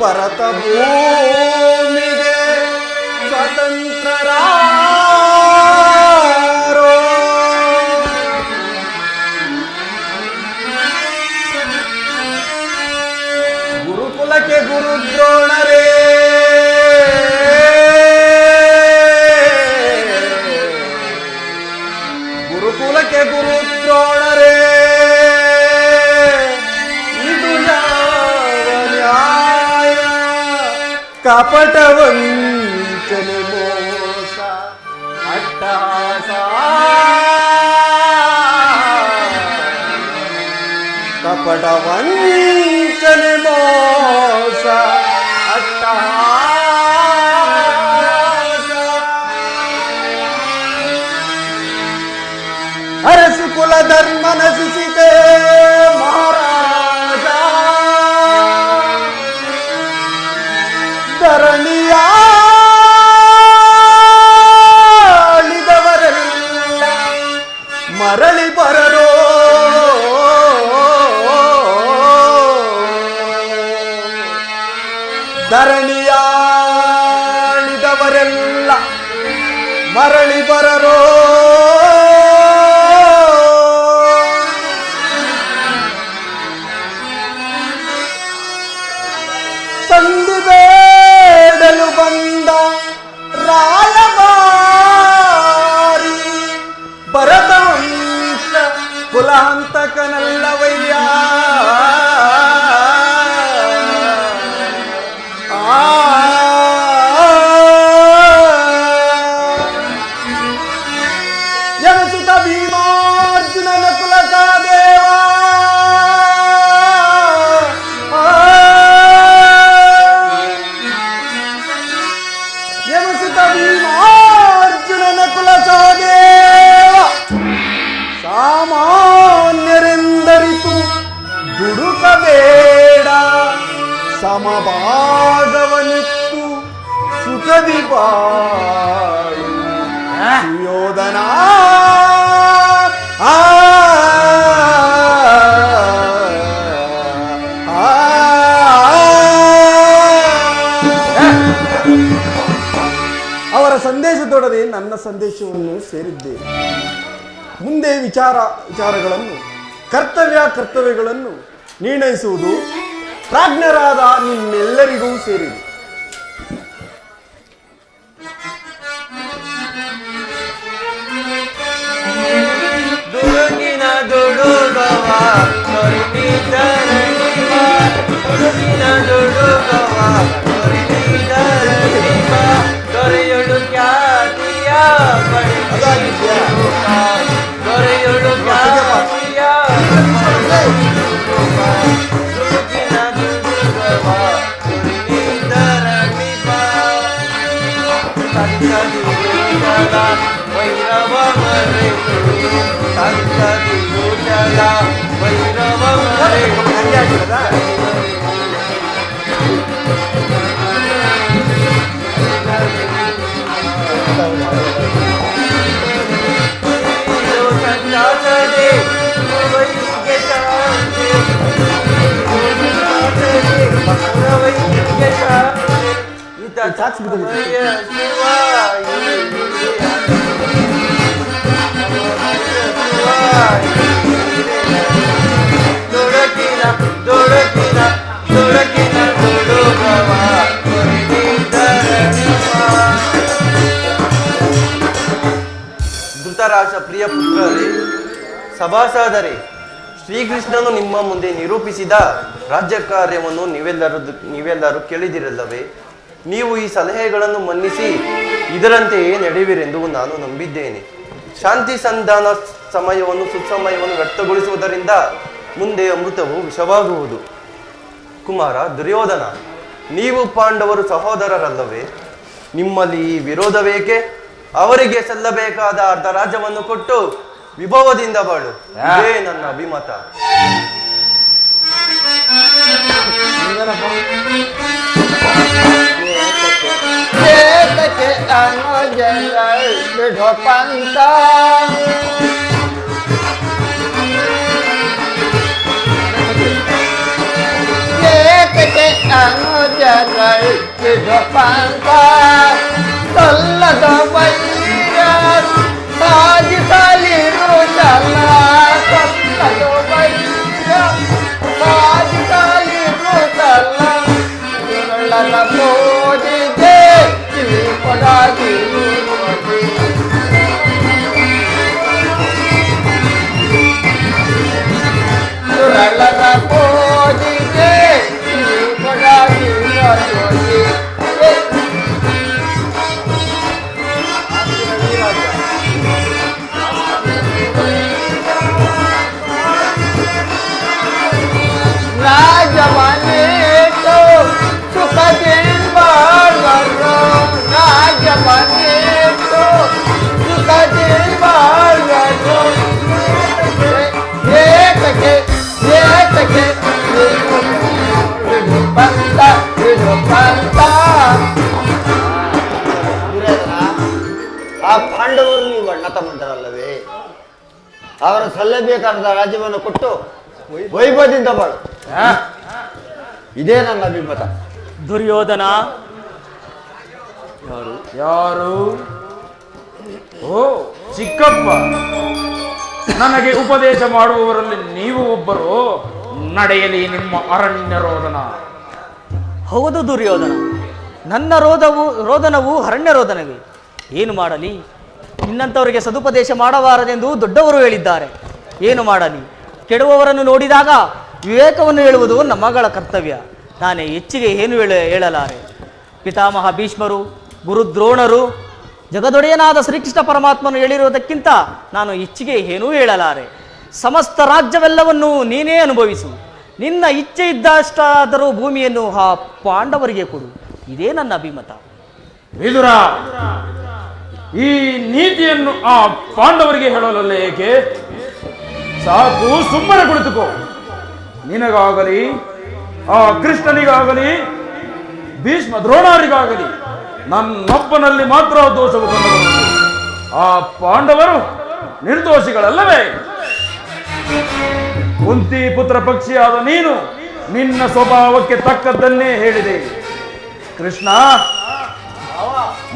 ಭರತ ಭೂಮಿಗೆ ಸ್ವತಂತ್ರರಾರೋ. ಗುರುಕುಲಕ್ಕೆ ಗುರು ದ್ರೋಣರೇ, ಗುರುಕುಲಕ್ಕೆ ಗುರು ದ್ರೋಣರೇ, ಇದು ಯಾವ ನ್ಯಾಯ? ಕಪಟ ವಂಚನೆ ಮೋಸ ಅಟ್ಟಹಾಸ, ಕಪಟ ವಂಚನೆ ಮೋಸ ಅಟ್ಟಹಾಸ. ಅರಸು ಕುಲ ಧರ್ಮ ನಶಿಸಿದೆ ಮಹಾರಾಜ. ಧರಣಿಯಾಳಿದವರೆಲ್ಲ ಮರಳಿ ಬರರೋ. ಧರಣಿಯಾಳಿದವರೆಲ್ಲ ಮರಳಿ ಬರರೋ. ಸಂಧಿ ಬೇಡಲು ಬಂದ ರಾಯಭಾರಿ ಭರತವಂಶ ಕುಲಾಂತಕನಲ್ಲವಯ್ಯ. ಯಮಸುತ ಭೀಮಾರ್ಜುನನ ಕುಲಕಾದೇವ. ಯಮಸುತ ಭೀಮಾರ್ಜುನನ ಕುಲಕಾದೇವ. ಸಾಮಾನ್ಯರೆಂದರಿತು ದುಡುಕಬೇಡ, ಸಮಭಾಗವನಿತ್ತು ಸುಖದಿ ಬಾಳು. ಸುಯೋಧನ ಅವರ ಸಂದೇಶದೊಡನೆ ನನ್ನ ಸಂದೇಶವನ್ನು ಸೇರಿದ್ದೇನೆ. ಮುಂದೆ ವಿಚಾರಗಳನ್ನು ಕರ್ತವ್ಯಗಳನ್ನು ನಿರ್ಣಯಿಸುವುದು ಪ್ರಾಜ್ಞರಾದ ನಿಮ್ಮೆಲ್ಲರಿಗೂ ಸೇರಿದೆ. ದುಡುಕಿನ ದುಡುಗವ ಕರುಣಿ ಧರಣಿವ. ದುಡುಕಿನ ದುಡುಗವ ಕರುಣಿ ಧರಣಿವ. ದೊರೆಯೊಳು ಖ್ಯಾತಿಯ ಪಡೆಯುವ. ದೊರೆಯೊಳು ಖ್ಯಾತಿಯ ಪಡೆಯುವ. ದುಡುಕಿನ ದುಡುಗವ ಕರುಣಿ ಧರಣಿವ. ಸಂತದಿರುಗಳ ವೈರವ ಮರೆತು. ಸಂತದಿರುಗಳ ವೈರವ ಮರೆತು. ಧೃತರಾಷ್ಟ್ರ ಪ್ರಿಯ ಪುತ್ರರೇ, ಸಭಾಸದರೇ, ಶ್ರೀಕೃಷ್ಣನು ನಿಮ್ಮ ಮುಂದೆ ನಿರೂಪಿಸಿದ ರಾಜ್ಯ ಕಾರ್ಯವನ್ನು ನೀವೆಲ್ಲರೂ ಕೇಳಿದಿರಲ್ಲವೇ? ನೀವು ಈ ಸಲಹೆಗಳನ್ನು ಮನ್ನಿಸಿ ಇದರಂತೆಯೇ ನಡೆಯುವಿರೆಂದು ನಾನು ನಂಬಿದ್ದೇನೆ. ಶಾಂತಿ ಸಂಧಾನ ಸುಸಮಯವನ್ನು ವ್ಯಕ್ತಗೊಳಿಸುವುದರಿಂದ ಮುಂದೆ ಅಮೃತವು ವಿಷವಾಗುವುದು. ಕುಮಾರ ದುರ್ಯೋಧನ, ನೀವು ಪಾಂಡವರು ಸಹೋದರರಲ್ಲವೇ? ನಿಮ್ಮಲ್ಲಿ ಈ ವಿರೋಧವೇಕೆ? ಅವರಿಗೆ ಸಲ್ಲಬೇಕಾದ ಅರ್ಧ ರಾಜ್ಯವನ್ನು ಕೊಟ್ಟು ವಿಭವದಿಂದ ಬಾಳು. ಇದೇ ನನ್ನ ಅಭಿಮತ. ಸಲ್ಲದ ವೈರ ಸಾಧಿಸಲಿರು ಚಲ. ಸಲ್ಲದ ವೈರ ಸಾಧಿಸಲಿರು ಚಲ. ಸುರಳನ ಪೋದಿಗೆ ಕಿವಿ ಕೊಡದಿರುವದೆ. ಸುರಳನ ಪೋದಿಗೆ ಕಿವಿ ಕೊಡದಿರುವದೆ. ಅವರ ಸಲ್ಲಬೇಕಾದ ರಾಜ್ಯವನ್ನು ಕೊಟ್ಟು ವೈಭವದಿಂದ ಬಾಳು. ಇದೇ ನನ್ನ ಅಭಿಮತ. ದುರ್ಯೋಧನ ಯಾರು? ಓ ಚಿಕ್ಕಪ್ಪ, ನನಗೆ ಉಪದೇಶ ಮಾಡುವವರಲ್ಲಿ ನೀವು ಒಬ್ಬರು. ನಡೆಯಲಿ ನಿಮ್ಮ ಅರಣ್ಯ ರೋದನ. ಹೌದು ದುರ್ಯೋಧನ, ನನ್ನ ರೋದನವು ಅರಣ್ಯ ರೋದನವೇ. ಏನು ಮಾಡಲಿ? ನಿನ್ನಂಥವರಿಗೆ ಸದುಪದೇಶ ಮಾಡಬಾರದೆಂದು ದೊಡ್ಡವರು ಹೇಳಿದ್ದಾರೆ. ಏನು ಮಾಡಲಿ? ಕೆಡುವವರನ್ನು ನೋಡಿದಾಗ ವಿವೇಕವನ್ನು ಹೇಳುವುದು ನಮ್ಮಗಳ ಕರ್ತವ್ಯ. ನಾನೇ ಹೆಚ್ಚಿಗೆ ಏನು ಹೇಳಲಾರೆ. ಪಿತಾಮಹ ಭೀಷ್ಮರು, ಗುರು ದ್ರೋಣರು, ಜಗದೊಡೆಯನಾದ ಶ್ರೀಕೃಷ್ಣ ಪರಮಾತ್ಮನು ಹೇಳಿರುವುದಕ್ಕಿಂತ ನಾನು ಹೆಚ್ಚಿಗೆ ಏನೂ ಹೇಳಲಾರೆ. ಸಮಸ್ತ ರಾಜ್ಯವೆಲ್ಲವನ್ನೂ ನೀನೇ ಅನುಭವಿಸು. ನಿನ್ನ ಇಚ್ಛೆ ಇದ್ದಷ್ಟಾದರೂ ಭೂಮಿಯನ್ನು ಆ ಪಾಂಡವರಿಗೆ ಕೊಡು. ಇದೇ ನನ್ನ ಅಭಿಮತ. ವಿದುರ, ಈ ನೀತಿಯನ್ನು ಆ ಪಾಂಡವರಿಗೆ ಹೇಳಲಲ್ಲ ಏಕೆ? ಸಾಕು, ಸುಮ್ಮನೆ ಕುಳಿತುಕೋ. ನಿನಗಾಗಲಿ, ಆ ಕೃಷ್ಣನಿಗಾಗಲಿ, ಭೀಷ್ಮ ದ್ರೋಣರಿಗಾಗಲಿ ನನ್ನೊಬ್ಬನಲ್ಲಿ ಮಾತ್ರ ದೋಷವು ಕಂಡುಬರುತ್ತದೆ. ಆ ಪಾಂಡವರು ನಿರ್ದೋಷಿಗಳಲ್ಲವೇ? ಕುಂತಿ ಪುತ್ರ ಪಕ್ಷಿಯಾದ ನೀನು ನಿನ್ನ ಸ್ವಭಾವಕ್ಕೆ ತಕ್ಕದ್ದನ್ನೇ ಹೇಳಿದೆ. ಕೃಷ್ಣ,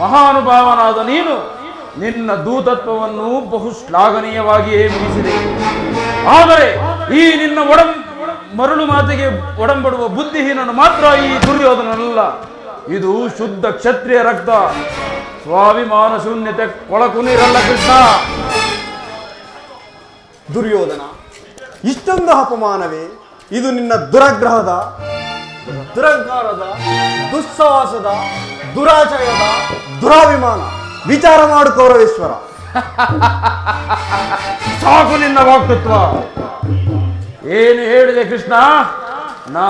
ಮಹಾನುಭಾವನಾದ ನೀನು ನಿನ್ನ ದೂತತ್ವವನ್ನು ಬಹು ಶ್ಲಾಘನೀಯವಾಗಿಯೇ ಮುಗಿಸಿದೆ. ಆದರೆ ಈ ನಿನ್ನ ಮರಳು ಮಾತಿಗೆ ಒಡಂಬಡುವ ಬುದ್ಧಿಹೀನನು ಮಾತ್ರ ಈ ದುರ್ಯೋಧನನಲ್ಲ. ಇದು ಶುದ್ಧ ಕ್ಷತ್ರಿಯ ರಕ್ತ. ಸ್ವಾಭಿಮಾನ ಶೂನ್ಯತೆ ಕೊಳಕು ನೀರಲ್ಲ ಕೃಷ್ಣ. ದುರ್ಯೋಧನ, ಇಷ್ಟೊಂದು ಅಪಮಾನವೇ? ಇದು ನಿನ್ನ ದುರಗ್ರಹದ, ದುರಹಂಕಾರದ, ದುಸ್ಸಾಹಸದ, ದುರಾಶಯದ, ದುರಾಭಿಮಾನ. ವಿಚಾರ ಮಾಡು ಕೌರವೇಶ್ವರ. ಸಾಕು ನಿನ್ನ ವಾಕ್ತತ್ವ. ಏನು ಹೇಳಿದೆ ಕೃಷ್ಣ?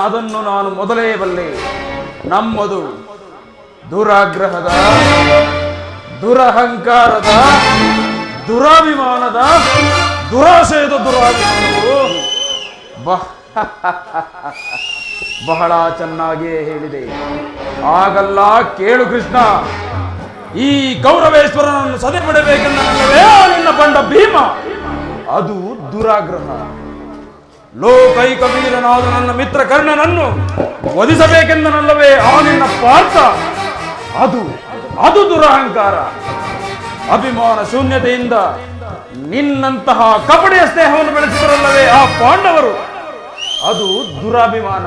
ಅದನ್ನು ನಾನು ಮೊದಲೇ ಬಲ್ಲೆ. ನಮ್ಮದು ದುರಾಗ್ರಹದ, ದುರಹಂಕಾರದ, ದುರಾಭಿಮಾನದ, ದುರಾಶಯದ ದುರಾಭಿಮಾನವು. ಬಹಳ ಚೆನ್ನಾಗಿಯೇ ಹೇಳಿದೆ. ಆಗಲ್ಲ, ಕೇಳು ಕೃಷ್ಣ. ಈ ಕೌರವೇಶ್ವರನನ್ನು ಸದೆ ಪಡಬೇಕೆಂದನಲ್ಲವೇ ನಿನ್ನ ಬಂಡ ಭೀಮ? ಅದು ದುರಾಗ್ರಹ. ಲೋಕೈಕ ವೀರನಾದ ನನ್ನ ಮಿತ್ರ ಕರ್ಣನನ್ನು ವಧಿಸಬೇಕೆಂದನಲ್ಲವೇ ಆ ನಿನ್ನ ಪಾರ್ಥ? ಅದು ದುರಹಂಕಾರ. ಅಭಿಮಾನ ಶೂನ್ಯತೆಯಿಂದ ನಿನ್ನಂತಹ ಕಪಟಿಯ ಸ್ನೇಹವನ್ನು ಬೆಳೆಸಿದರಲ್ಲವೇ ಆ ಪಾಂಡವರು? ಅದು ದುರಾಭಿಮಾನ.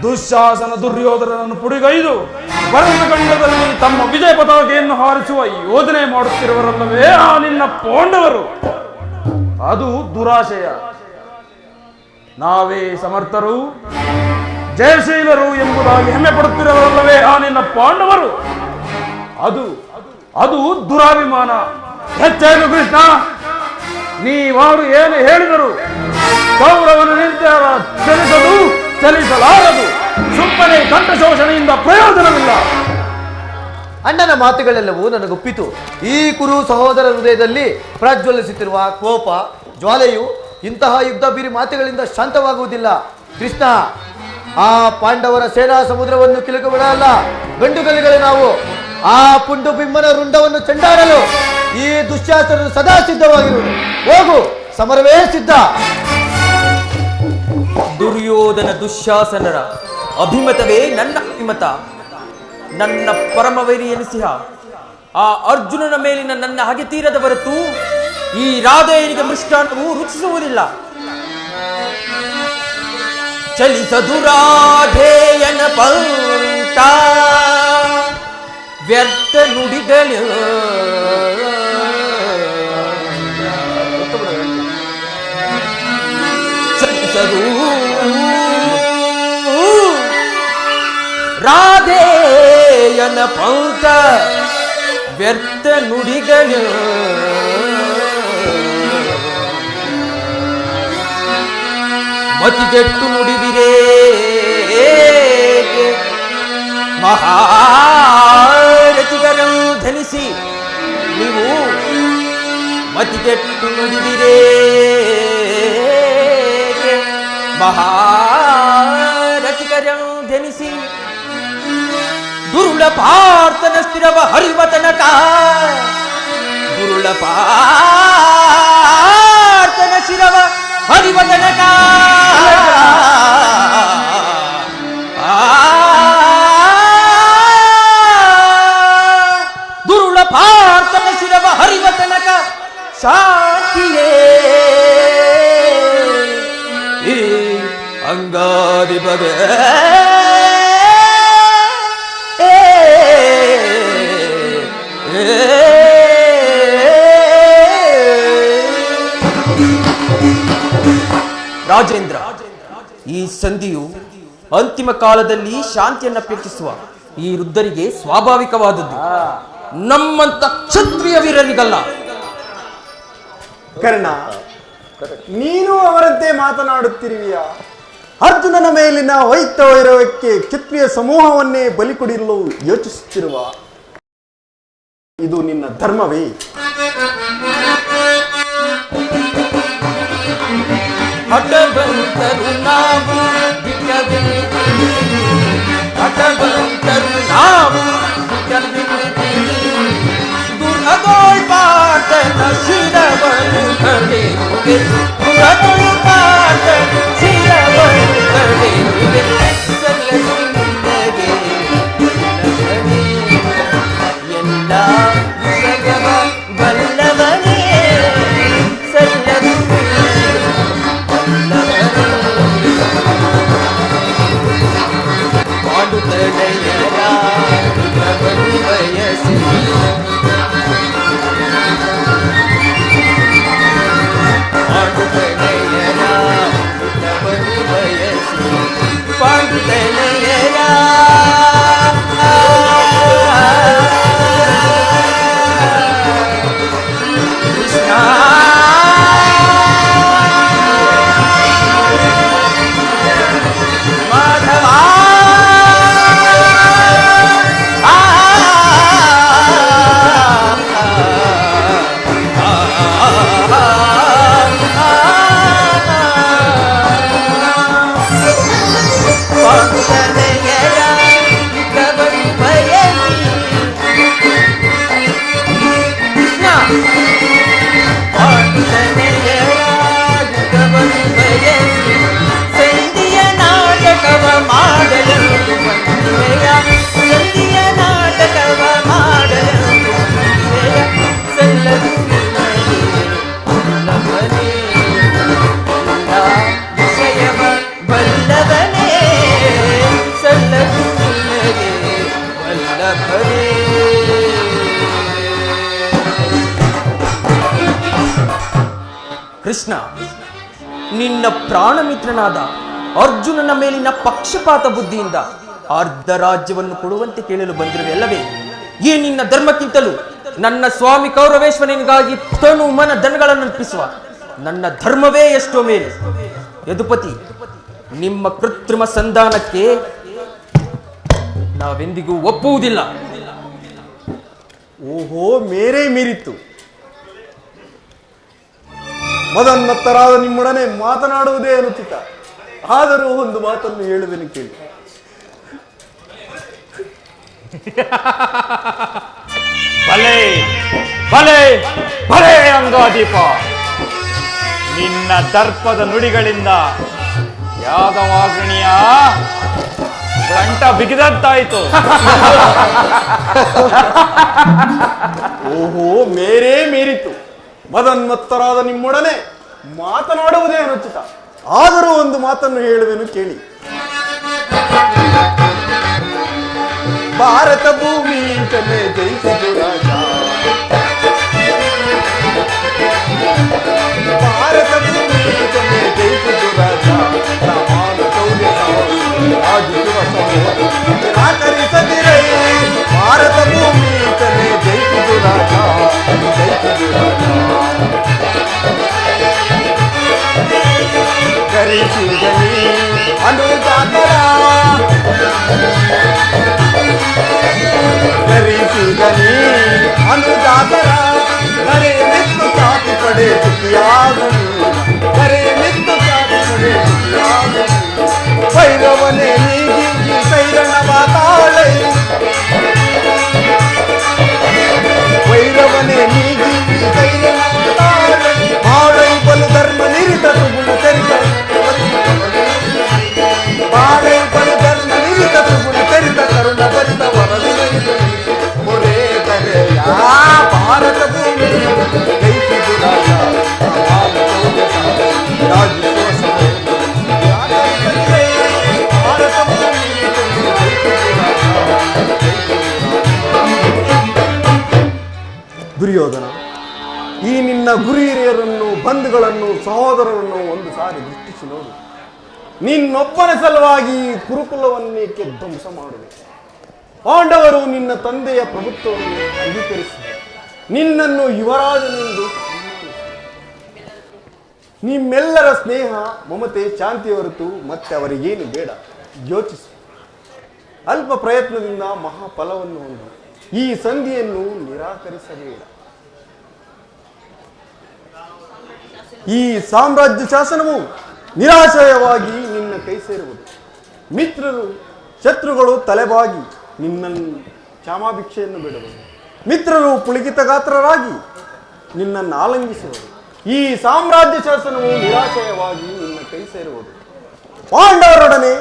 ದುಶ್ಯಾಸನ ದುರ್ಯೋಧನನ್ನು ಪುಡಿಗೈದು ಭರತಖಂಡದಲ್ಲಿ ತಮ್ಮ ವಿಜಯ ಪತಾಕೆಯನ್ನು ಹಾರಿಸುವ ಯೋಜನೆ ಮಾಡುತ್ತಿರುವರಲ್ಲವೇ ಆ ನಿನ್ನ ಪಾಂಡವರು? ಅದು ದುರಾಶಯ. ನಾವೇ ಸಮರ್ಥರು, ಜಯಶೀಲರು ಎಂಬುದಾಗಿ ಹೆಮ್ಮೆ ಪಡುತ್ತಿರುವರಲ್ಲವೇ ಆ ನಿನ್ನ ಪಾಂಡವರು? ಅದು ದುರಾಭಿಮಾನ. ಹೆಚ್ಚೇನು ಕೃಷ್ಣ? ನೀವಾರು ಏನು ಹೇಳಿದರು ಕೌರವನು ನಿಂತಾರ ಚಲಿಸಲಾರದು. ಸುಮ್ಮನೆ ಕಂಠಶೋಷಣೆಯಿಂದ ಪ್ರಯೋಜನವಿಲ್ಲ. ಅಣ್ಣನ ಮಾತುಗಳೆಲ್ಲವೂ ನನಗೊಪ್ಪಿತು. ಈ ಕುರು ಸಹೋದರ ಹೃದಯದಲ್ಲಿ ಪ್ರಜ್ವಲಿಸುತ್ತಿರುವ ಕೋಪ ಜ್ವಾಲೆಯು ಇಂತಹ ಯುದ್ಧ ಬೀರಿ ಮಾತುಗಳಿಂದ ಶಾಂತವಾಗುವುದಿಲ್ಲ. ಕೃಷ್ಣ, ಆ ಪಾಂಡವರ ಸೇನಾ ಸಮುದ್ರವನ್ನು ಕಿಲುಕು ಬಿಡಲ್ಲ. ಗಂಡುಗಲಿಗಳು ನಾವು ಆ ಪುಂಡು ಬಿಮ್ಮನ ರುಂಡವನ್ನು ಚೆಂಡಾಡಲು ಈ ದುಶ್ಯಾಸನರು ಸದಾ ಸಿದ್ಧವಾಗಿರುವುದು. ಹೋಗು, ಸಮರವೇ ಸಿದ್ಧ. ದುರ್ಯೋಧನ ದುಶ್ಯಾಸನರ ಅಭಿಮತವೇ ನನ್ನ ಅಭಿಮತ. ನನ್ನ ಪರಮವೈರಿ ಎನಿಸಿಹ ಆ ಅರ್ಜುನನ ಮೇಲಿನ ನನ್ನ ಹಗೆತೀರದ ಹೊರತು ಈ ರಾಧೆಯನಿಗೆ ಮೃಷ್ಟಾನ್ನವು ರುಚಿಸುವುದಿಲ್ಲ. ಚಲಿಸದು ರಾಧೇಯನ ಪಂಥ ವ್ಯರ್ಥ ನುಡಿಗಳು. ಚಲಿಸದು ರಾಧೇಯನ ಪಂಥ ವ್ಯರ್ಥ ನುಡಿಗಳು. ಮತಿಗೆಟ್ಟು ನುಡಿದಿರೇ ಮಹಾರಥಿಗರಂ ಧನಿಸಿ ನೀವು. ಮತಿಗೆಟ್ಟು ನುಡಿದಿರೇ ಮಹಾರಥಿಗರಂ ಧನಿಸಿ. ದುರುಳ ಪಾರ್ಥನ ಸ್ಥಿರವ ಹರಿವ ತನಕ ದುರುಳ ಹರಿವದನಕ ದುರುಳ ಪಾರ್ಥನ ಶಿರವ ಹರಿವ ತನಕ ಶಾಂತಿಯೇ ಈ ಅಂಗಾದಿ ಬಗೆ ರಾಜೇಂದ್ರ, ಈ ಸಂಧಿಯು ಅಂತಿಮ ಕಾಲದಲ್ಲಿ ಶಾಂತಿಯನ್ನು ಅಪೇಕ್ಷಿಸುವ ಈ ವೃದ್ಧರಿಗೆ ಸ್ವಾಭಾವಿಕವಾದದ್ದು, ನಮ್ಮಂತ ಕ್ಷತ್ರಿಯ ವೀರರಿಗಲ್ಲ. ಕರ್ಣ, ನೀನು ಅವರಂತೆ ಮಾತನಾಡುತ್ತಿರುವಿಯ? ಅರ್ಜುನನ ಮೇಲಿನ ವೈರವಕ್ಕೆ ಕ್ಷತ್ರಿಯ ಸಮೂಹವನ್ನೇ ಬಲಿ ಕೊಡಿರಲು ಯೋಚಿಸುತ್ತಿರುವ ಇದು ನಿನ್ನ ಧರ್ಮವೇ? ಹಠವಂತರು ನಾವು ಹಠವಂತರು ನಾವು ದುರದೋಳ್ಪಾಟನ ಶಿರವನ್ನು ಕಡೆಯುವೆ, ದುರದೋಳ್ಪಾಟನ ಶಿರವನ್ನು ಕಡೆಯುವೆ, ಸಲ್ಲದಿಲ್ಲಗೆ ಎಲ್ಲ ವಿಷಯವ ಬಲ್ಲವನೇ, ಬಯಸಿ ಕೃಷ್ಣ, ನಿನ್ನ ಪ್ರಾಣಮಿತ್ರನಾದ ಅರ್ಜುನನ ಮೇಲಿನ ಪಕ್ಷಪಾತ ಬುದ್ಧಿಯಿಂದ ಅರ್ಧ ರಾಜ್ಯವನ್ನು ಕೊಡುವಂತೆ ಕೇಳಲು ಬಂದಿರುವೆ ಅಲ್ಲವೇ? ಈ ನಿನ್ನ ಧರ್ಮಕ್ಕಿಂತಲೂ ನನ್ನ ಸ್ವಾಮಿ ಕೌರವೇಶ್ವರನಿಗಾಗಿ ತನು ಮನ ಧನಗಳನ್ನು ಅರ್ಪಿಸುವ ನನ್ನ ಧರ್ಮವೇ ಎಷ್ಟೋ ಮೇಲೆ. ಯದುಪತಿ, ನಿಮ್ಮ ಕೃತ್ರಿಮ ಸಂಧಾನಕ್ಕೆ ನಾವೆಂದಿಗೂ ಒಪ್ಪುವುದಿಲ್ಲ. ಓಹೋ, ಮೇರೇ ಮೀರಿತ್ತು. ಮದನ್ನತ್ತರಾದ ನಿಮ್ಮೊಡನೆ ಮಾತನಾಡುವುದೇ ಅನುಚಿತ. ಆದರೂ ಒಂದು ಮಾತನ್ನು ಹೇಳುವೆನು ಕೇಳಿ. ಭಲೆ ಭಲೆ ಭಲೆ ಅಂಗಾದೀಪ, ನಿನ್ನ ದರ್ಪದ ನುಡಿಗಳಿಂದ ಯಾದವಾಗ್ರಣಿಯ ಕಂಠ ಬಿಗಿದಂತಾಯಿತು. ಓಹೋ, ಮೇರೇ ಮೀರಿತು. ಮದನ್ಮತ್ತರಾದ ನಿಮ್ಮೊಡನೆ ಮಾತನಾಡುವುದೇ ಅನುಚಿತ. ಆದರೂ ಒಂದು ಮಾತನ್ನು ಹೇಳುವೆನು ಕೇಳಿ. ಭಾರತ ಭೂಮಿ ತಲೆ ಜಯಿಸಿದು ರಾಜ, ಭಾರತ ಭೂಮಿ ತಲೆ ಜಯಿಸಿದು ರಾಜ, ಸಮಾನ ಶೌರ್ಯ ರಾಜಿಸುವ ನಿರಾಕರಿಸದಿರೇ. ಭಾರತ ಭೂಮಿ ತಲೆ ಜಯಿಸಿದು ರಾಜ, ಜಯಿಸಿದು ರಾಜ. ಕರಿಸಿದನಿ ಅನುಜಾತರ, ಕರಿಸಿದನಿ ಅನುಜಾತರ, ಕರೆ ಮಿತ್ತು ಚಾತಿ ಪಡೆ ಸುಖಿಯಾಗನು, ಕರೆ ಮಿತ್ತು ಚಾತಿ ಪಡೆ ಸುಖಿಯಾಗನು. ಭೈರವನೇ ನೀಗಿ ಕೈರಣವ ತಾಳೆ, ಭೈರವನೇ ನೀಗಿ ಕೈರಣವ ತಾಳೆ. ಮಾಡೈ ಬಲು ಧರ್ಮ ನಿರಿತ ತುಗುಳು ದುರ್ಯೋಧನ, ಈ ನಿನ್ನ ಗುರು ಹಿರಿಯರನ್ನು, ಬಂಧುಗಳನ್ನು, ಸಹೋದರರನ್ನು ಒಂದು ಸಾರಿ ದೃಷ್ಟಿಸಿ ನೋಡು. ನಿನ್ನೊಬ್ಬನ ಸಲುವಾಗಿ ಕುರುಕುಲವನ್ನೇಕೆ ಧ್ವಂಸ ಮಾಡುವೆ? ಪಾಂಡವರು ನಿನ್ನ ತಂದೆಯ ಪ್ರಭುತ್ವವನ್ನು ಅಂಗೀಕರಿಸಿದರು, ನಿನ್ನನ್ನು ಯುವರಾಜನೆಂದು ನಿಮ್ಮೆಲ್ಲರ ಸ್ನೇಹ, ಮಮತೆ, ಶಾಂತಿ ಹೊರತು ಮತ್ತೆ ಅವರಿಗೇನು ಬೇಡ. ಯೋಚಿಸು. ಅಲ್ಪ ಪ್ರಯತ್ನದಿಂದ ಮಹಾಫಲವನ್ನು ಹೊಂದು. ಈ ಸಂಧಿಯನ್ನು ನಿರಾಕರಿಸಬೇಡ. ಈ ಸಾಮ್ರಾಜ್ಯ ಶಾಸನವು ನಿರಾಶಯವಾಗಿ ನಿನ್ನ ಕೈ ಸೇರುವುದು. ಮಿತ್ರರು, ಶತ್ರುಗಳು ತಲೆಬಾಗಿ ನಿನ್ನನ್ನು ಕ್ಷಮಾಭಿಕ್ಷೆಯನ್ನು ಬಿಡುವುದು. ಮಿತ್ರರು ಪುಳಿಕಿತಗಾತ್ರರಾಗಿ ನಿನ್ನನ್ನು ಆಲಂಗಿಸುವರು. ಈ ಸಾಮ್ರಾಜ್ಯ ಶಾಸನವು ನಿರಾಶಯವಾಗಿ ನಿನ್ನ ಕೈ ಸೇರುವುದು. ಪಾಂಡವರೊಡನೆ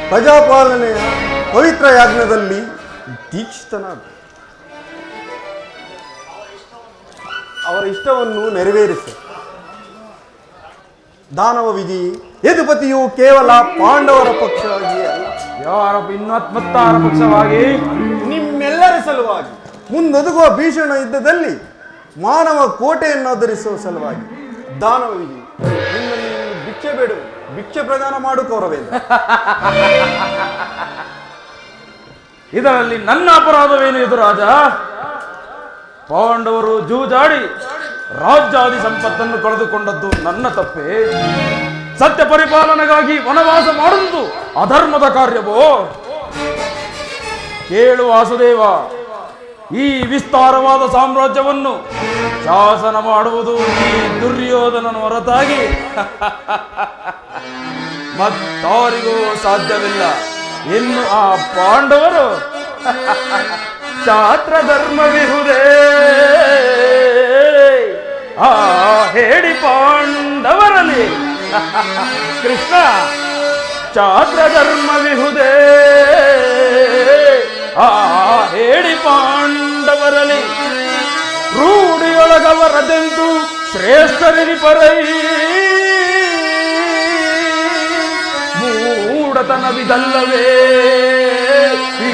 ಪ್ರಜಾಪಾಲನೆಯ ಪವಿತ್ರ ಯಾಜ್ಞದಲ್ಲಿ ದೀಕ್ಷಿತನಾದ ಅವರ ಇಷ್ಟವನ್ನು ನೆರವೇರಿಸು. ದಾನವ ವಿಧಿ ಯದುಪತಿಯು ಕೇವಲ ಪಾಂಡವರ ಪಕ್ಷವಾಗಿಯೇ ಅಲ್ಲ, ಯಾರ ಮತ್ತಾರ ಪಕ್ಷವಾಗಿ ನಿಮ್ಮೆಲ್ಲರ ಸಲುವಾಗಿ ಮುಂದೊದಗುವ ಭೀಷಣ ಯುದ್ಧದಲ್ಲಿ ಮಾನವ ಕೋಟೆಯನ್ನು ಆಧರಿಸುವ ಸಲುವಾಗಿ ದಾನವ ವಿಧಿ ನಿಮ್ಮನ್ನು ಭಿಕ್ಷೆ ಬೇಡ, ಭಿಕ್ಷೆ ಪ್ರದಾನ ಮಾಡು ಕೌರವೇಂದ್ರ. ಇದರಲ್ಲಿ ನನ್ನ ಅಪರಾಧವೇನು ಎದುರಾಜ? ಪಾಂಡವರು ಜೂಜಾಡಿ ರಾಜ್ಯಾದಿ ಸಂಪತ್ತನ್ನು ಕಳೆದುಕೊಂಡದ್ದು ನನ್ನ ತಪ್ಪೇ? ಸತ್ಯ ಪರಿಪಾಲನೆಗಾಗಿ ವನವಾಸ ಮಾಡುವುದು ಅಧರ್ಮದ ಕಾರ್ಯವೋ? ಕೇಳು ವಾಸುದೇವ, ಈ ವಿಸ್ತಾರವಾದ ಸಾಮ್ರಾಜ್ಯವನ್ನು ಶಾಸನ ಮಾಡುವುದು ಈ ದುರ್ಯೋಧನನ ಹೊರತಾಗಿ ಮತ್ತಾರಿಗೂ ಸಾಧ್ಯವಿಲ್ಲ. ಇನ್ನು ಆ ಪಾಂಡವರು ಚಾತ್ರ ಧರ್ಮವಿಹುದೇ ಆ ಹೇಳಿ ಪಾಂಡವರಲ್ಲಿ ಕೃಷ್ಣ ಚಾತ್ರ ಧರ್ಮವಿಹುದೇ ಆ ಹೇಳಿ ಪಾಂಡವರಲ್ಲಿ ರೂಢಿಯೊಳಗವರದೆಂದು ಶ್ರೇಷ್ಠರಿಪರೈ ಮೂಢತನವಿದಲ್ಲವೇ ಈ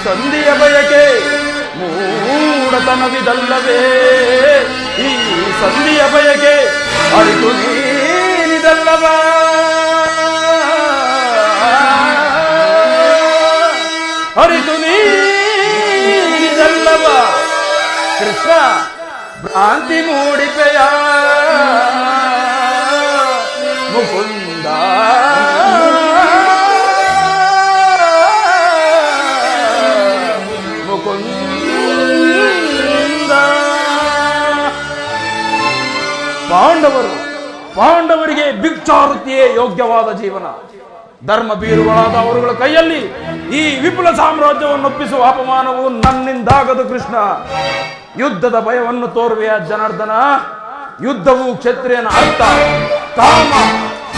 ಸಂಧಿಯ ಬಯಕೆ? ಮೂಢತನವಿದಲ್ಲವೇ ಈ ಸಂಧಿಯ ಬಯಕೆ? ಅರಿತು ನೀನಿದಲ್ಲವ ಅರಿತು ನೀನಿದಲ್ಲವ ಕೃಷ್ಣ ಭ್ರಾಂತಿ ಮೂಡಿಪೆಯ ಮುಕುಂದ ಪಾಂಡವರಿಗೆ ಭಿಕ್ಷಾವೃತ್ತಿಯೇ ಯೋಗ್ಯವಾದ ಜೀವನ. ಧರ್ಮ ಬೀರುಗಳಾದ ಅವರುಗಳ ಕೈಯಲ್ಲಿ ಈ ವಿಪುಲ ಸಾಮ್ರಾಜ್ಯವನ್ನು ಒಪ್ಪಿಸುವ ಅಪಮಾನವು ನನ್ನಿಂದಾಗದು ಕೃಷ್ಣ. ಯುದ್ಧದ ಭಯವನ್ನು ತೋರುವೆಯ ಜನಾರ್ದನ? ಯುದ್ಧವು ಕ್ಷತ್ರಿಯನ ಅರ್ಥ, ಕಾಮ,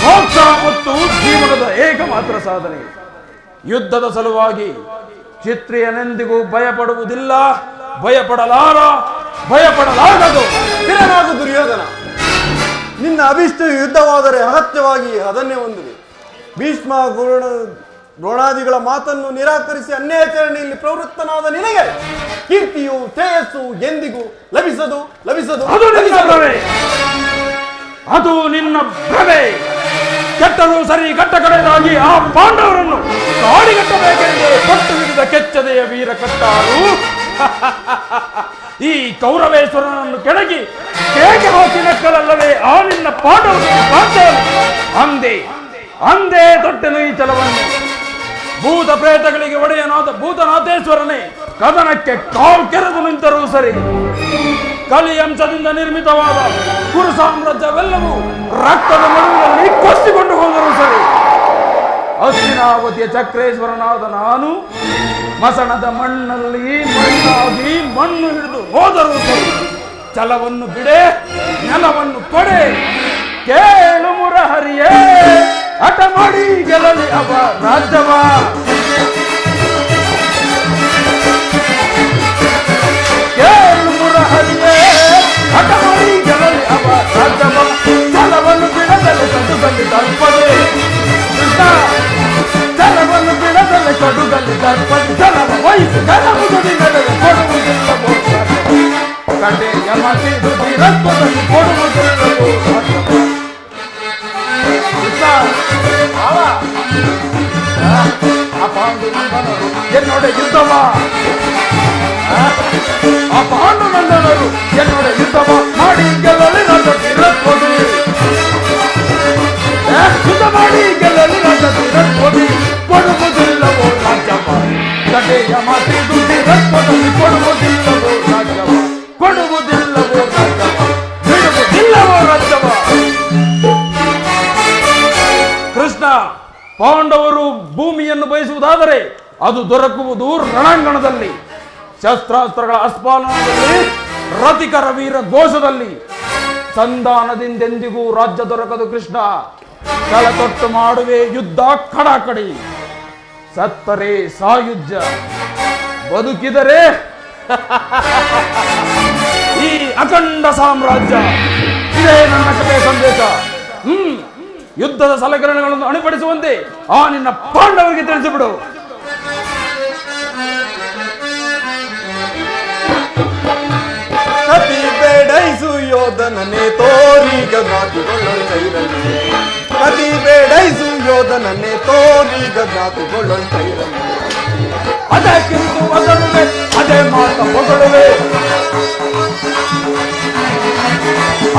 ಮೋಕ್ಷ ಮತ್ತು ಜೀವನದ ಏಕಮಾತ್ರ ಸಾಧನೆ. ಯುದ್ಧದ ಸಲುವಾಗಿ ಕ್ಷತ್ರಿಯನೆಂದಿಗೂ ಭಯಪಡುವುದಿಲ್ಲ, ಭಯಪಡಲಾಗದು. ಸ್ಥಿರನಾಗು ದುರ್ಯೋಧನ. ನಿನ್ನ ಅಭಿಷ್ಟ ಯುದ್ಧವಾದರೆ ಅಗತ್ಯವಾಗಿ ಅದನ್ನೇ ಹೊಂದಿದೆ. ಭೀಷ್ಮ ದ್ರೋಣಾದಿಗಳ ಮಾತನ್ನು ನಿರಾಕರಿಸಿ ಅನ್ಯಾಚರಣೆಯಲ್ಲಿ ಪ್ರವೃತ್ತನಾದ ನಿನಗೆ ಕೀರ್ತಿಯು ಶ್ರೇಯಸ್ಸು ಎಂದಿಗೂ ಲಭಿಸದು. ಅದು ನಿನ್ನ ಭ್ರಮೆ. ಕೆಟ್ಟರು ಸರಿ ಕಟ್ಟ ಕಡೆದಾಗಿ ಆ ಪಾಂಡವರನ್ನು ಕಾಡಿಗಟ್ಟಬೇಕೆಂದು ಪಟ್ಟು ಹಿಡಿದ ಕೆಚ್ಚದೆಯ ವೀರ ಕಟ್ಟಾರು ಈ ಕೌರವೇಶ್ವರನನ್ನು ಕೆಣಕಿ ಕೇಕೆ ಹಾಕಿ ನಕ್ಕಲಲ್ಲವೇ ಆ ನಿನ್ನ ಪಾಂಡವರು? ಅಂದೇ ತೊಟ್ಟೆನು ಈ ಛಲವನ್ನು. ಭೂತ ಪ್ರೇತಗಳಿಗೆ ಒಡೆಯನಾದ ಭೂತನಾಥೇಶ್ವರನೇ ಕದನಕ್ಕೆ ಕಾವು ಕೆರೆದು ನಿಂತರೂ ಸರಿ. ಕಲಿಯಂಶದಿಂದ ನಿರ್ಮಿತವಾದ ಕುರು ಸಾಮ್ರಾಜ್ಯವೆಲ್ಲವೂ ರಕ್ತದ ನಡುವಿನಲ್ಲಿ ಕೊಚ್ಚಿಕೊಂಡು ಹೋದರೂ ಸರಿ. ಹಸ್ತಿನಾವತಿಯ ಚಕ್ರೇಶ್ವರನಾದ ನಾನು ಮಸಣದ ಮಣ್ಣಲ್ಲಿ ಮಣ್ಣಾಗಿ ಮಣ್ಣು ಹಿಡಿದು ಹೋದರೂ ಸರಿ. ಛಲವನ್ನು ಬಿಡೆ, ನೆಲವನ್ನು ಕೊಡೆ. ಕೇಳು ಮುರಹರಿಯೇ, ಹಠ ಮಾಡಿ ಗೆಲ್ಲಲಿ ಅವ ರಾಜ್ಯವ. ಕೇಳು ಮುರಹರಿಯೇ, ಹಠ ಮಾಡಿ ಗೆಲ್ಲಲಿ ಅವ ರಾಜ್ಯವ. ಛಲವನ್ನು ಬಿಡದಲ್ಲಿ ಕಡುಗಲ್ಲಿ ತಲುಪದೆ ಕೃಷ್ಣ, ಛಲವನ್ನು ಬಿಡದಲ್ಲಿ ಕಡುಗಲ್ಲಿ ತಲುಪದೆ. ಛಲವ ವಹಿಸಿ ಕಲವು ನಡೆದರೆ ಕೊಡುವುದಿಲ್ಲ. ಕಡೆಯ ಮತಿದು ತೀರತ್ವದಲ್ಲಿ ಕೊಡುವುದೆಲ್ಲವೂ ರಾಜ್ಯವ. ಕೃಷ್ಣ, ಆ ಪಾಂಡುನಂದನರು ಎನ್ನೊಡೆ ಯುದ್ಧವ, ಆ ಪಾಂಡುನಂದನರು ಎನ್ನೊಡೆ ಯುದ್ಧವ ಮಾಡಿ ಗೆಲ್ಲಲಿ ರಾಜ್ಯ ತೀರತ್ವದಿ, ಯುದ್ಧ ಮಾಡಿ ಗೆಲ್ಲಲಿ ರಾಜ್ಯ ತೀರತ್ವದಿ ಕೊಡುವುದಿಲ್ಲವೋ ರಾಜ್ಯವ. ಕಡೆಯ ಮಾತಿದು ತೀರತ್ವದಲ್ಲಿ ಕೊಡುವುದಿಲ್ಲವೋ ರಾಜ್ಯವ, ಕೊಡುವುದಿಲ್ಲವೋ ರಾಜ್ಯವ, ಬಿಡುವುದಿಲ್ಲವೋ ರಾಜ್ಯವ. ಕೃಷ್ಣ, ಪಾಂಡವರು ಭೂಮಿಯನ್ನು ಬಯಸುವುದಾದರೆ ಅದು ದೊರಕುವುದು ರಣಾಂಗಣದಲ್ಲಿ, ಶಸ್ತ್ರಾಸ್ತ್ರಗಳ ಅಸ್ಪಾಲನದಲ್ಲಿ, ರತಿಕರ ವೀರ ಘೋಷದಲ್ಲಿ. ಸಂಧಾನದಿಂದೆಂದಿಗೂ ರಾಜ್ಯ ದೊರಕದು ಕೃಷ್ಣ. ತಲೆತೊಟ್ಟು ಮಾಡುವೆ ಯುದ್ಧ ಕಡಾಕಡಿ, ಸತ್ತರೆ ಸಾಯುಜ್ಯ, ಬದುಕಿದರೆ ಈ ಅಖಂಡ ಸಾಮ್ರಾಜ್ಯ. ಇದೇ ನನ್ನ ಕಥೆಯ ಸಂದೇಶ. ಯುದ್ಧದ ಸಲಕರಣೆಗಳನ್ನು ಅಣಿಪಡಿಸುವಂತೆ ಆ ನಿನ್ನ ಪಾಂಡವರಿಗೆ ತಿಳಿಸಿಬಿಡು. ಕತಿ ಬೇಡೈಸು ಯೋಧನನ್ನೇ ತೋರಿಗ ಜ್ಞಾತಿಗೊಳ್ಳೊಳ್ ಕೈರಲಿ, ಕತಿ ಬೇಡೈಸು ಯೋಧನನ್ನೇ ತೋರಿಗ ಜ್ಞಾತಿಗೊಳ್ಳೊಳ್ ಕೈರಲಿ. ಅದಕ್ಕಿಂತ ಅದರುವೆ ಅದೇ ಮಾತ ಹೊಗಳುವೆ,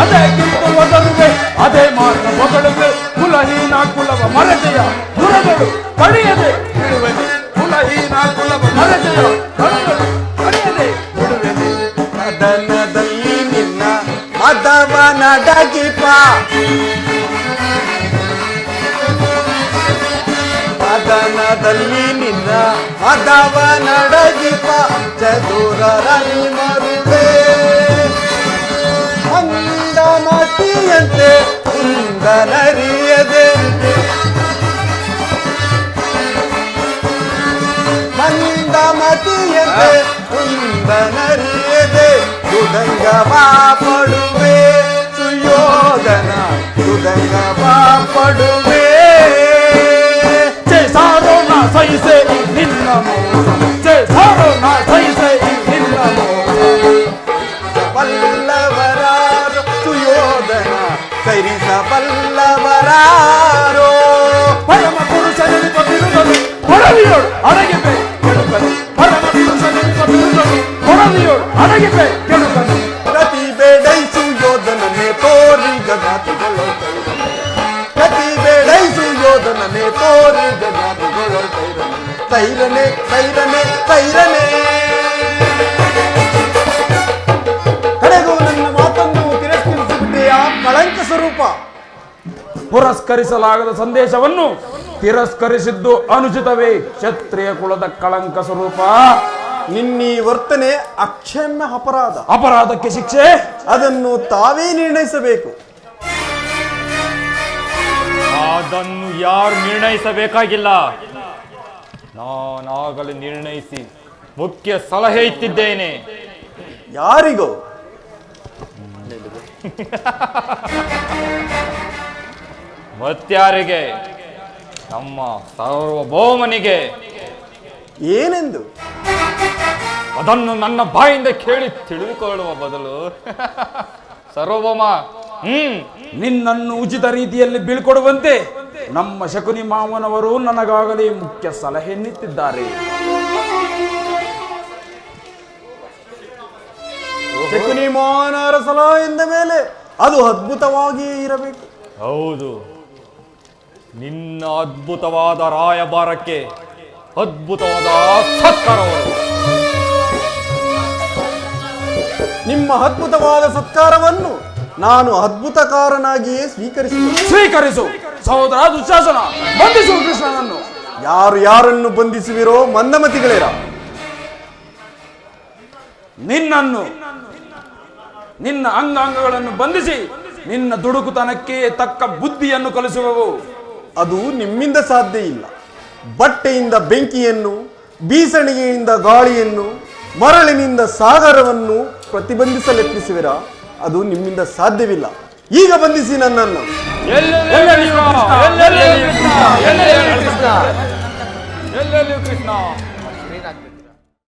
ಅದಕ್ಕಿಂತ ಒದರುವೆ ಅದೇ ಮಾತ ಹೊಗಳುವೆ. ಕುಲಹೀನ ಕುಲವ ಮರತೆಯ ದುರಗಳು ಕಡಿಯದೆ ಬಿಡುವೆನೆ, ಕುಲಹೀನ ಕುಲವ ಮರತೆಯ ದುರಗಳು ಕಡಿಯದೆ ಬಿಡುವೆನೆ. ಸದನದಲ್ಲಿ ನಿನ್ನ ಮದವನಡಗಿಪ, ಸದನದಲ್ಲಿ ನಿನ್ನ ಮದವನಡಗಿಪ, ಚದುರರಲ್ಲಿ ಮರುವೆ ಮಂದಮತಿಯಂತೆ ಕುಂದನರಿಯದೆ, ಮಂದಮತಿಯಂತೆ ಕುಂದನರಿಯದೆ ದುದಂಗವ ಪಡುವೆ ಸುಯೋಧನ, ದುದಂಗವ ಪಡುವೆ. ಸಾರೋ ನಾ ಸಹಿಸೆ ನಿನ್ನ ಮೋಸ, ಸಾರೋ ನಾ ಸಹಿಸೆ ನಿನ್ನ ಮೋಸ. ಬಲ್ಲವರಾರೋ ಸುಯೋಧನ ಸೈರಿಸಬಲ್ಲವರಾರೋ, ಪರಮ ಪುರುಷನಿಪ ಬಿರುದನು ಕೊಡಲಿಯೋಳು ಅಡಗಿಪೆ ಕೆಡುಕನು, ಪರಮ ಪುರುಷನಿಪ ಬಿರುದನು ಕೊಡಲಿಯೋಳು ಅಡಗಿಪೆ ಕೆಡುಕನು. ಪ್ರತಿ ಬೇಡೈಸು ಯೋಧನನ್ನೇ ತೋರಿ ಗದಾತಿಗೊಳ್ಳೋ ಕೈರನೆ, ಪ್ರತಿ ಬೇಡೈಸು ಯೋಧನನ್ನೇ ತೋರಿ ಗದಾತಿಗೊಳ್ಳೋ ಕೈರನೆ, ಸೈರನೆ ಸೈರನೆ ಸೈರನೆ. ಕಡೆಗೂ ನನ್ನ ಮಾತನ್ನು ತಿರಸ್ಕರಿಸಿಬಿಟ್ಟೆಯ ಕಳಂಕ ಸ್ವರೂಪ. ಪುರಸ್ಕರಿಸಲಾಗದ ಸಂದೇಶವನ್ನು ತಿರಸ್ಕರಿಸಿದ್ದು ಅನುಚಿತವೇ ಕ್ಷತ್ರಿಯ ಕುಲದ ಕಳಂಕ ಸ್ವರೂಪ. ನಿನ್ನೀ ವರ್ತನೆ ಅಕ್ಷಮ್ಯ ಅಪರಾಧ. ಅಪರಾಧಕ್ಕೆ ಶಿಕ್ಷೆ ಅದನ್ನು ತಾವೇ ನಿರ್ಣಯಿಸಬೇಕು. ಅದನ್ನು ಯಾರು ನಿರ್ಣಯಿಸಬೇಕಾಗಿಲ್ಲ, ನಾನಾಗಲೇ ನಿರ್ಣಯಿಸಿ ಮುಖ್ಯ ಸಲಹೆ ಇತ್ತಿದ್ದೇನೆ. ಯಾರಿಗೋ? ಮತ್ಯಾರಿಗೆ? ನಮ್ಮ ಸಾರ್ವಭೌಮನಿಗೆ. ಏನೆಂದು? ಅದನ್ನು ನನ್ನ ಬಾಯಿಂದ ಕೇಳಿ ತಿಳಿದುಕೊಳ್ಳುವ ಬದಲು ಸಾರ್ವಭೌಮ, ನಿನ್ನನ್ನು ಉಚಿತ ರೀತಿಯಲ್ಲಿ ಬೀಳ್ಕೊಡುವಂತೆ ನಮ್ಮ ಶಕುನಿ ಮಾವನವರು ನನಗಾಗಲೇ ಮುಖ್ಯ ಸಲಹೆಯನ್ನಿತ್ತಿದ್ದಾರೆ. ಶಕುನಿ ಮಾವನವರ ಸಲಹೆ ಎಂದ ಮೇಲೆ ಅದು ಅದ್ಭುತವಾಗಿಯೇ ಇರಬೇಕು. ಹೌದು, ನಿನ್ನ ಅದ್ಭುತವಾದ ರಾಯಭಾರಕ್ಕೆ ಅದ್ಭುತವಾದ ಸತ್ಕಾರವರು. ನಿಮ್ಮ ಅದ್ಭುತವಾದ ಸತ್ಕಾರವನ್ನು ನಾನು ಅದ್ಭುತಕಾರನಾಗಿಯೇ ಸ್ವೀಕರಿಸು. ಸಹೋದರ ದುಶ್ಯಾಸನ, ಬಂಧಿಸು ಕೃಷ್ಣನನ್ನು. ಯಾರು ಯಾರನ್ನು ಬಂಧಿಸುವಿರೋ ಮಂದಮತಿಗಳೇರ. ನಿನ್ನನ್ನು, ನಿನ್ನ ಅಂಗಾಂಗಗಳನ್ನು ಬಂಧಿಸಿ ನಿನ್ನ ದುಡುಕುತನಕ್ಕೆ ತಕ್ಕ ಬುದ್ಧಿಯನ್ನು ಕಲಿಸುವವು. ಅದು ನಿಮ್ಮಿಂದ ಸಾಧ್ಯ ಇಲ್ಲ. ಬಟ್ಟೆಯಿಂದ ಬೆಂಕಿಯನ್ನು, ಬೀಸಣಿಗೆಯಿಂದ ಗಾಳಿಯನ್ನು, ಮರಳಿನಿಂದ ಸಾಗರವನ್ನು ಪ್ರತಿಬಂಧಿಸಲೆತ್ನಿಸುವಿರ. ಅದು ನಿಮ್ಮಿಂದ ಸಾಧ್ಯವಿಲ್ಲ. ಈಗ ಬಂಧಿಸಿ ನನ್ನನ್ನು. ಎಲ್ಲೆಲ್ಲಿಯೂ ಕೃಷ್ಣ.